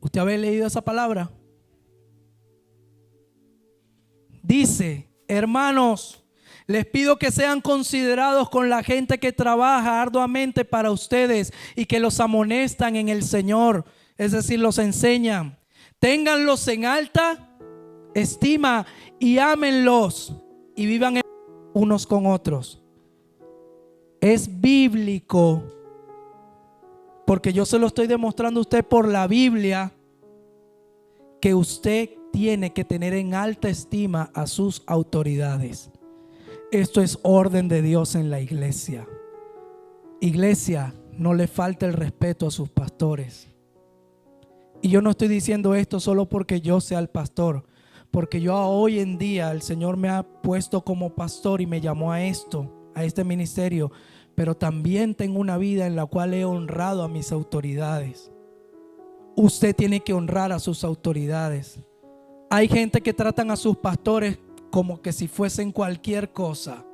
¿Usted había leído esa palabra? Dice: hermanos, les pido que sean considerados con la gente que trabaja arduamente para ustedes y que los amonestan en el Señor, es decir, los enseñan. Ténganlos en alta estima y ámenlos y vivan unos con otros. Es bíblico, porque yo se lo estoy demostrando a usted por la Biblia, que usted tiene que tener en alta estima a sus autoridades. Esto es orden de Dios en la iglesia. Iglesia, no le falta el respeto a sus pastores. Y yo no estoy diciendo esto solo porque yo sea el pastor, porque yo hoy en día el Señor me ha puesto como pastor y me llamó a esto, a este ministerio, pero también tengo una vida en la cual he honrado a mis autoridades. Usted tiene que honrar a sus autoridades. Hay gente que tratan a sus pastores como que si fuesen cualquier cosa,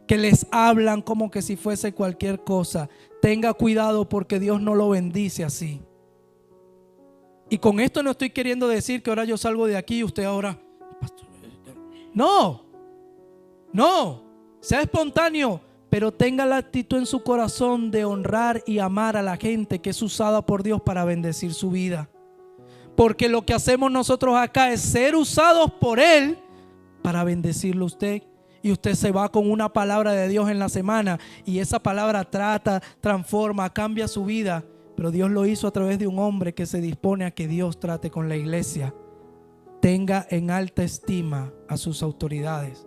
que les hablan como que si fuese cualquier cosa. Tenga cuidado, porque Dios no lo bendice así. Y con esto no estoy queriendo decir que ahora yo salgo de aquí y usted ahora, pastor. No, sea espontáneo, pero tenga la actitud en su corazón de honrar y amar a la gente que es usada por Dios para bendecir su vida. Porque lo que hacemos nosotros acá es ser usados por Él para bendecirlo a usted. Y usted se va con una palabra de Dios en la semana y esa palabra trata, transforma, cambia su vida. Pero Dios lo hizo a través de un hombre que se dispone a que Dios trate con la iglesia. Tenga en alta estima a sus autoridades,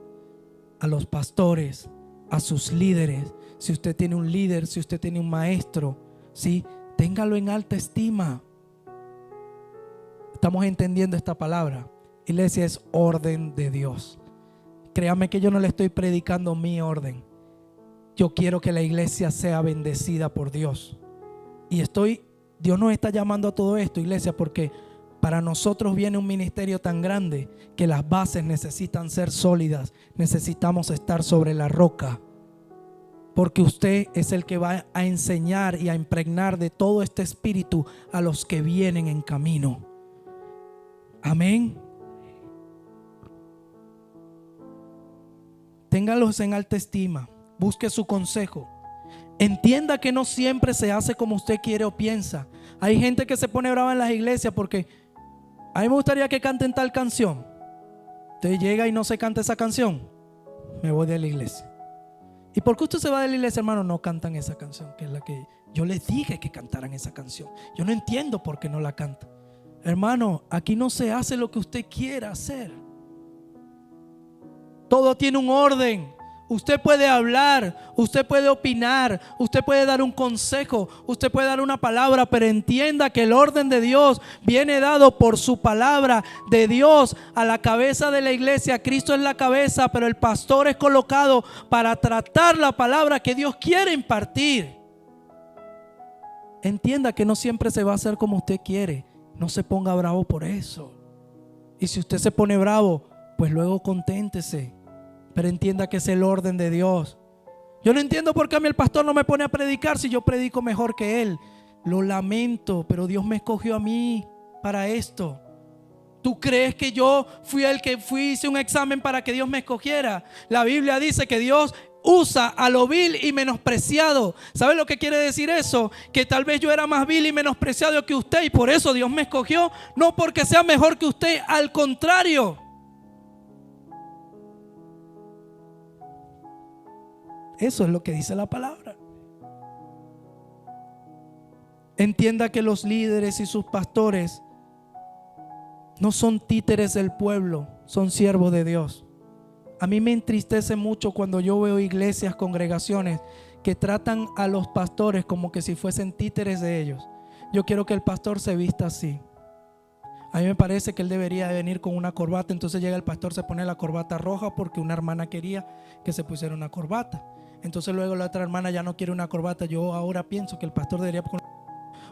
a los pastores, a sus líderes. Si usted tiene un líder, si usted tiene un maestro, ¿sí? Téngalo en alta estima. Estamos entendiendo esta palabra. Iglesia, es orden de Dios. Créame que yo no le estoy predicando mi orden. Yo quiero que la iglesia sea bendecida por Dios. Y Dios nos está llamando a todo esto, iglesia, porque para nosotros viene un ministerio tan grande que las bases necesitan ser sólidas. Necesitamos estar sobre la roca. Porque usted es el que va a enseñar y a impregnar de todo este espíritu a los que vienen en camino. Amén. Téngalos en alta estima. Busque su consejo. Entienda que no siempre se hace como usted quiere o piensa. Hay gente que se pone brava en las iglesias porque a mí me gustaría que canten tal canción. Usted llega y no se canta esa canción, me voy de la iglesia. ¿Y por qué usted se va de la iglesia, hermano? No cantan esa canción, que es la que yo les dije que cantaran esa canción. Yo no entiendo por qué no la cantan. Hermano, aquí no se hace lo que usted quiera hacer. Todo tiene un orden. Usted puede hablar, usted puede opinar, usted puede dar un consejo, usted puede dar una palabra, pero entienda que el orden de Dios viene dado por su palabra de Dios a la cabeza de la iglesia. Cristo es la cabeza, pero el pastor es colocado para tratar la palabra que Dios quiere impartir. Entienda que no siempre se va a hacer como usted quiere. No se ponga bravo por eso. Y si usted se pone bravo, pues luego conténtese. Pero entienda que es el orden de Dios. Yo no entiendo por qué a mí el pastor no me pone a predicar si yo predico mejor que él. Lo lamento, pero Dios me escogió a mí para esto. ¿Tú crees que yo fui el que hice un examen para que Dios me escogiera? La Biblia dice que Dios usa a lo vil y menospreciado. ¿Sabe lo que quiere decir eso? Que tal vez yo era más vil y menospreciado que usted y por eso Dios me escogió. No porque sea mejor que usted, al contrario. Eso es lo que dice la palabra. Entienda que los líderes y sus pastores no son títeres del pueblo, son siervos de Dios. A mí me entristece mucho cuando yo veo iglesias, congregaciones que tratan a los pastores como que si fuesen títeres de ellos. Yo quiero que el pastor se vista así. A mí me parece que él debería de venir con una corbata. Entonces llega el pastor, se pone la corbata roja porque una hermana quería que se pusiera una corbata. Entonces luego la otra hermana ya no quiere una corbata. Yo ahora pienso que el pastor debería poner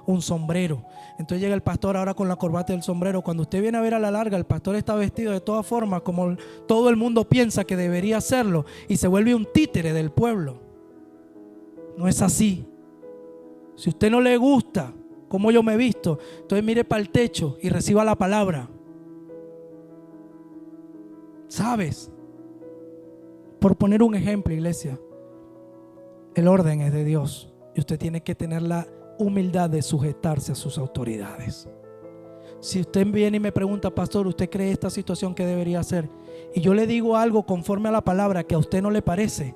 un sombrero. Entonces llega el pastor ahora con la corbata y el sombrero. Cuando usted viene a ver a la larga, el pastor está vestido de todas formas como todo el mundo piensa que debería hacerlo y se vuelve un títere del pueblo. No es así. Si a usted no le gusta cómo yo me he visto, entonces mire para el techo y reciba la palabra. ¿Sabes? Por poner un ejemplo, iglesia, el orden es de Dios y usted tiene que tener la humildad de sujetarse a sus autoridades. Si usted viene y me pregunta, pastor, ¿usted cree esta situación que debería hacer? Y yo le digo algo conforme a la palabra que a usted no le parece,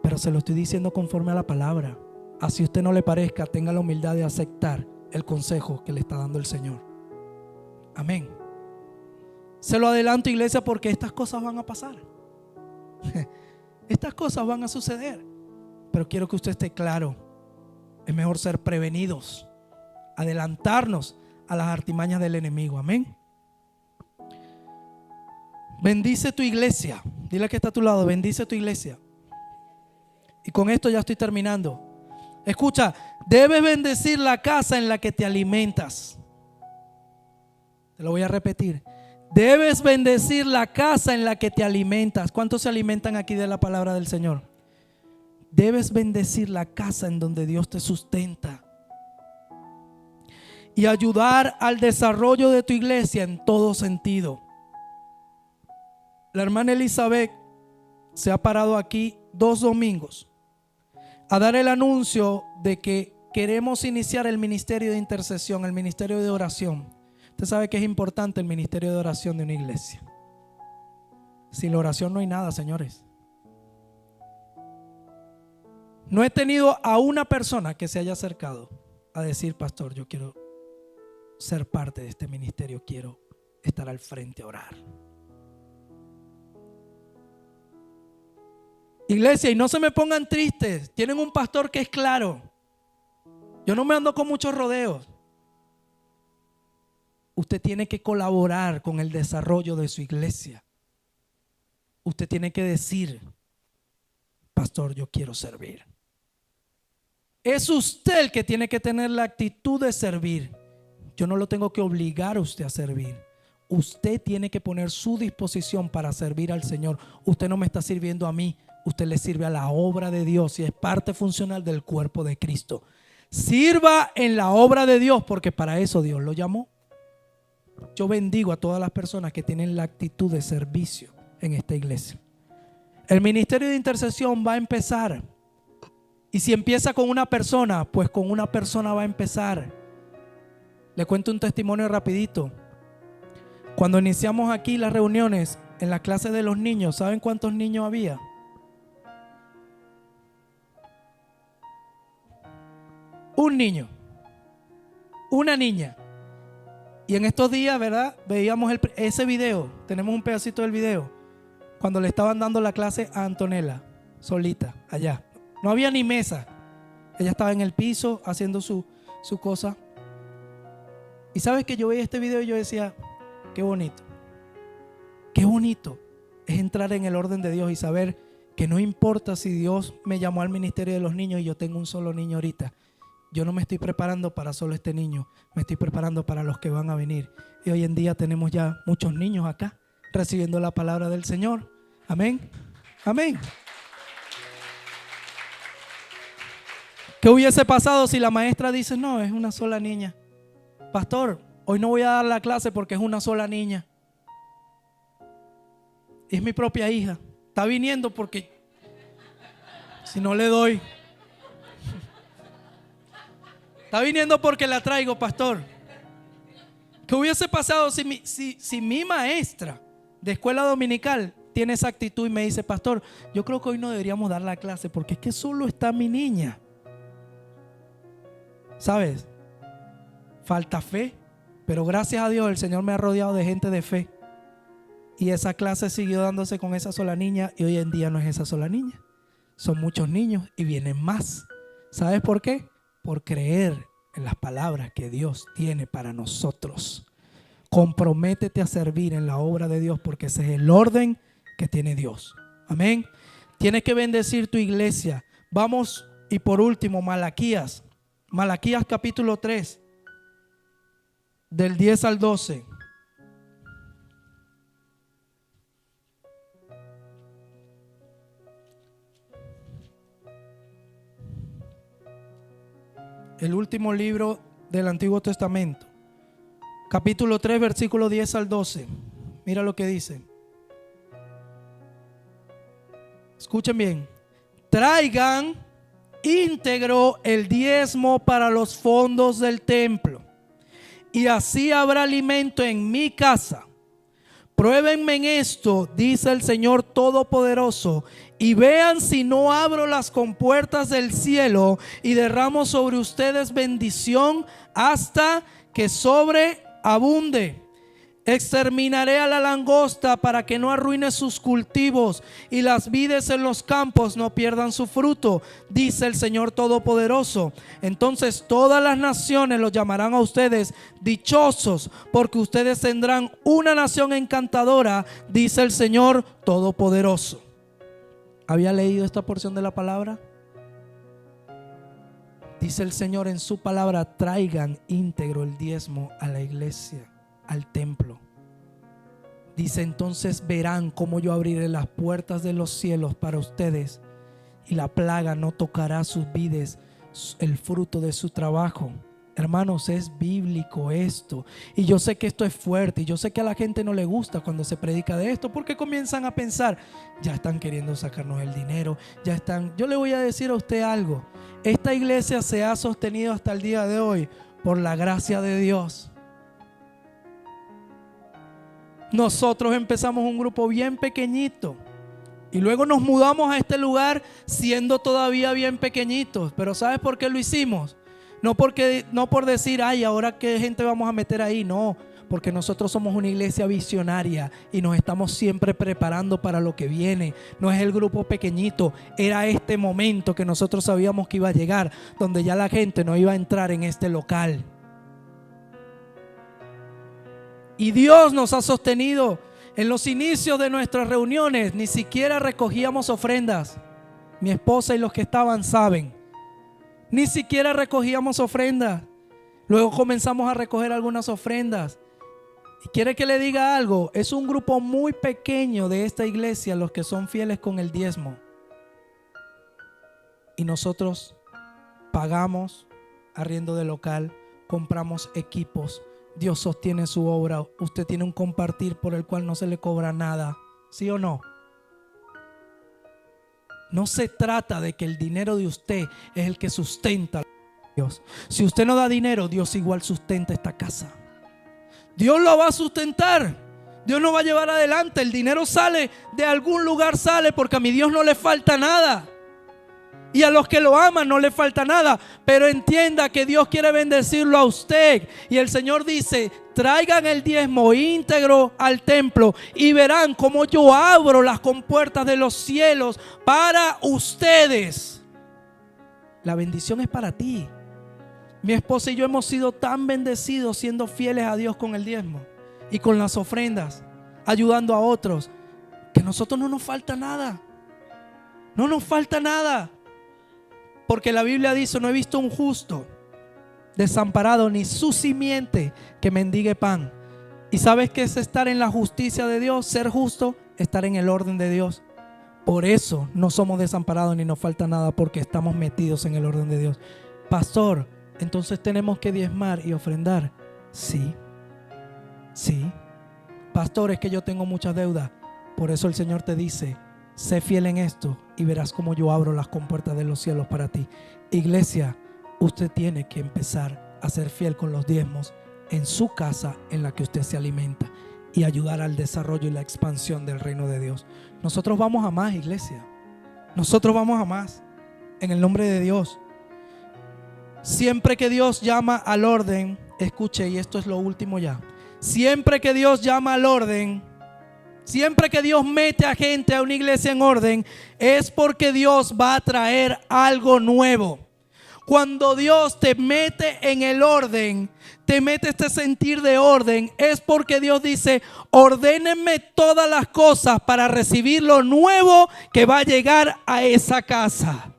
pero se lo estoy diciendo conforme a la palabra. Así a usted no le parezca, tenga la humildad de aceptar el consejo que le está dando el Señor. Amén. Se lo adelanto, iglesia, porque estas cosas van a pasar. Estas cosas van a suceder. Pero quiero que usted esté claro. Es mejor ser prevenidos, adelantarnos a las artimañas del enemigo. Amén. Bendice tu iglesia. Dile que está a tu lado, bendice tu iglesia. Y con esto ya estoy terminando. Escucha, debes bendecir la casa en la que te alimentas. Te lo voy a repetir. Debes bendecir la casa en la que te alimentas. ¿Cuántos se alimentan aquí de la palabra del Señor? Debes bendecir la casa en donde Dios te sustenta y ayudar al desarrollo de tu iglesia en todo sentido. La hermana Elizabeth se ha parado aquí 2 domingos a dar el anuncio de que queremos iniciar el ministerio de intercesión, el ministerio de oración. Usted sabe que es importante el ministerio de oración de una iglesia. Sin la oración no hay nada, señores. No he tenido a una persona que se haya acercado a decir: pastor, yo quiero ser parte de este ministerio, quiero estar al frente a orar. Iglesia, y no se me pongan tristes, tienen un pastor que es claro. Yo no me ando con muchos rodeos. Usted tiene que colaborar con el desarrollo de su iglesia. Usted tiene que decir: pastor, yo quiero servir. Es usted el que tiene que tener la actitud de servir. Yo no lo tengo que obligar a usted a servir. Usted tiene que poner su disposición para servir al Señor. Usted no me está sirviendo a mí, usted le sirve a la obra de Dios y es parte funcional del cuerpo de Cristo. Sirva en la obra de Dios, porque para eso Dios lo llamó. Yo bendigo a todas las personas que tienen la actitud de servicio en esta iglesia. El ministerio de intercesión va a empezar. Y si empieza con una persona, pues con una persona va a empezar. Le cuento un testimonio rapidito. Cuando iniciamos aquí las reuniones en la clase de los niños, ¿saben cuántos niños había? Un niño, una niña. Y en estos días, ¿verdad? Veíamos ese video, tenemos un pedacito del video, cuando le estaban dando la clase a Antonella, solita, allá. No había ni mesa. Ella estaba en el piso haciendo su cosa. Y sabes que yo veía este video y yo decía: qué bonito. Qué bonito es entrar en el orden de Dios y saber que no importa si Dios me llamó al ministerio de los niños y yo tengo un solo niño ahorita. Yo no me estoy preparando para solo este niño, me estoy preparando para los que van a venir. Y hoy en día tenemos ya muchos niños acá recibiendo la palabra del Señor. Amén. Amén. ¿Qué hubiese pasado si la maestra dice: no, es una sola niña? Pastor, hoy no voy a dar la clase porque es una sola niña. Es mi propia hija. Está viniendo porque si no le doy. Está viniendo porque la traigo, pastor. ¿Qué hubiese pasado si mi maestra de escuela dominical tiene esa actitud y me dice: pastor, yo creo que hoy no deberíamos dar la clase porque es que solo está mi niña? ¿Sabes? Falta fe, pero gracias a Dios el Señor me ha rodeado de gente de fe. Y esa clase siguió dándose con esa sola niña y hoy en día no es esa sola niña. Son muchos niños y vienen más. ¿Sabes por qué? Por creer en las palabras que Dios tiene para nosotros. Comprométete a servir en la obra de Dios porque ese es el orden que tiene Dios. Amén. Tienes que bendecir tu iglesia. Vamos, y por último, Malaquías. Malaquías capítulo 3, del 10 al 12. El último libro del Antiguo Testamento. Capítulo 3, versículo 10 al 12. Mira lo que dice. Escuchen bien. Traigan íntegro el diezmo para los fondos del templo, y así habrá alimento en mi casa. Pruébenme en esto, dice el Señor Todopoderoso, y vean si no abro las compuertas del cielo y derramo sobre ustedes bendición hasta que sobreabunde. Exterminaré a la langosta para que no arruine sus cultivos y las vides en los campos no pierdan su fruto, dice el Señor Todopoderoso. Entonces todas las naciones los llamarán a ustedes dichosos, porque ustedes tendrán una nación encantadora, dice el Señor Todopoderoso. ¿Había leído esta porción de la palabra? Dice el Señor en su palabra: traigan íntegro el diezmo a la iglesia, al templo. Dice: entonces verán cómo yo abriré las puertas de los cielos para ustedes y la plaga no tocará sus vides, el fruto de su trabajo, Hermanos, es bíblico esto. Y yo sé que esto es fuerte. Y yo sé que a la gente no le gusta cuando se predica de esto, porque comienzan a pensar, ya están queriendo sacarnos el dinero, ya están. Yo le voy a decir a usted algo. Esta iglesia se ha sostenido hasta el día de hoy por la gracia de Dios. Nosotros empezamos un grupo bien pequeñito y luego nos mudamos a este lugar siendo todavía bien pequeñitos. Pero ¿sabes por qué lo hicimos? No por decir, ay, ahora qué gente vamos a meter ahí. No, porque nosotros somos una iglesia visionaria y nos estamos siempre preparando para lo que viene. No es el grupo pequeñito, era este momento que nosotros sabíamos que iba a llegar, donde ya la gente no iba a entrar en este local. Y Dios nos ha sostenido. En los inicios de nuestras reuniones ni siquiera recogíamos ofrendas. Mi esposa y los que estaban saben. Ni siquiera recogíamos ofrendas. Luego comenzamos a recoger algunas ofrendas. Y quiere que le diga algo, es un grupo muy pequeño de esta iglesia los que son fieles con el diezmo. Y nosotros pagamos arriendo de local, compramos equipos. Dios sostiene su obra. Usted tiene un compartir por el cual no se le cobra nada. ¿Sí o no? No se trata de que el dinero de usted es el que sustenta a Dios. Si usted no da dinero, Dios igual sustenta esta casa. Dios lo va a sustentar. Dios nos va a llevar adelante. El dinero sale, de algún lugar sale, porque a mi Dios no le falta nada. Y a los que lo aman no le falta nada. Pero entienda que Dios quiere bendecirlo a usted. Y el Señor dice, traigan el diezmo íntegro al templo y verán cómo yo abro las compuertas de los cielos para ustedes. La bendición es para ti. Mi esposa y yo hemos sido tan bendecidos siendo fieles a Dios con el diezmo y con las ofrendas, ayudando a otros, que a nosotros no nos falta nada. No nos falta nada. Porque la Biblia dice, no he visto un justo desamparado, ni su simiente que mendigue pan. ¿Y sabes qué es estar en la justicia de Dios? Ser justo, estar en el orden de Dios. Por eso no somos desamparados ni nos falta nada, porque estamos metidos en el orden de Dios. Pastor, entonces tenemos que diezmar y ofrendar. Sí. Pastor, es que yo tengo muchas deudas. Por eso el Señor te dice, sé fiel en esto y verás cómo yo abro las compuertas de los cielos para ti. Iglesia, usted tiene que empezar a ser fiel con los diezmos en su casa en la que usted se alimenta y ayudar al desarrollo y la expansión del reino de Dios. Nosotros vamos a más, iglesia. Nosotros vamos a más en el nombre de Dios. Siempre que Dios llama al orden, escuche, y esto es lo último ya. Siempre que Dios llama al orden, siempre que Dios mete a gente a una iglesia en orden, es porque Dios va a traer algo nuevo. Cuando Dios te mete en el orden, te mete este sentir de orden, es porque Dios dice, ordénenme todas las cosas para recibir lo nuevo que va a llegar a esa casa.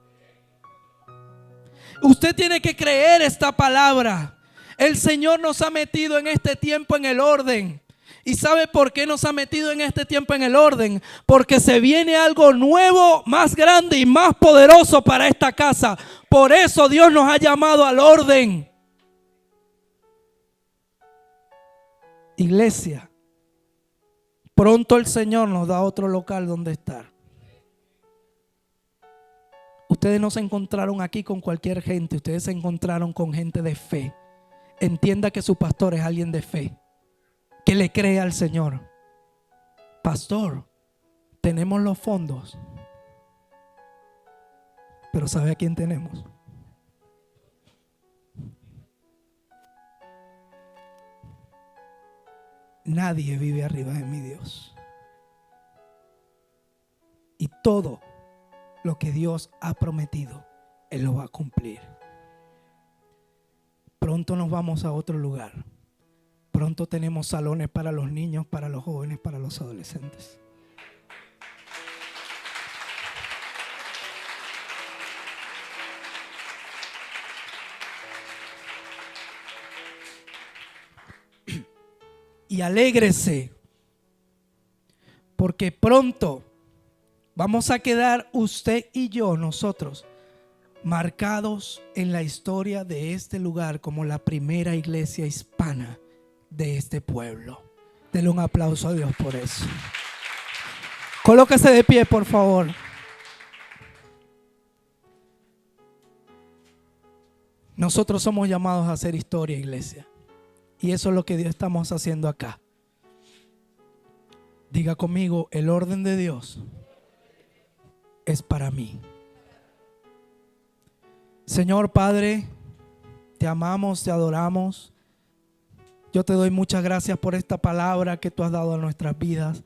Usted tiene que creer esta palabra. El Señor nos ha metido en este tiempo en el orden. ¿Y sabe por qué nos ha metido en este tiempo en el orden? Porque se viene algo nuevo, más grande y más poderoso para esta casa. Por eso Dios nos ha llamado al orden. Iglesia, pronto el Señor nos da otro local donde estar. Ustedes no se encontraron aquí con cualquier gente. Ustedes se encontraron con gente de fe. Entienda que su pastor es alguien de fe, que le cree al Señor. Pastor, tenemos los fondos, pero ¿sabe a quién tenemos? Nadie vive arriba de mi Dios. Y todo lo que Dios ha prometido, Él lo va a cumplir. Pronto nos vamos a otro lugar. Pronto tenemos salones para los niños, para los jóvenes, para los adolescentes. Y alégrese, porque pronto vamos a quedar usted y yo, nosotros, marcados en la historia de este lugar como la primera iglesia hispana de este pueblo. Denle un aplauso a Dios por eso. Colóquese de pie, por favor. Nosotros somos llamados a hacer historia, iglesia. Y eso es lo que estamos haciendo acá. Diga conmigo, el orden de Dios es para mí. Señor Padre, te amamos, te adoramos. Yo te doy muchas gracias por esta palabra que tú has dado a nuestras vidas.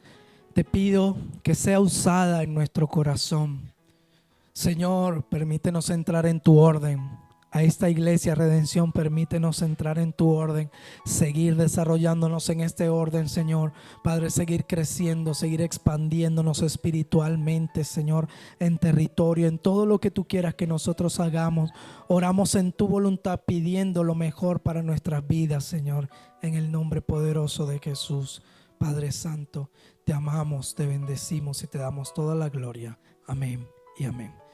Te pido que sea usada en nuestro corazón. Señor, permítenos entrar en tu orden. A esta iglesia Redención, permítenos entrar en tu orden, seguir desarrollándonos en este orden, Señor. Padre, seguir creciendo, seguir expandiéndonos espiritualmente, Señor, en territorio, en todo lo que tú quieras que nosotros hagamos. Oramos en tu voluntad, pidiendo lo mejor para nuestras vidas, Señor, en el nombre poderoso de Jesús. Padre Santo, te amamos, te bendecimos y te damos toda la gloria. Amén y amén.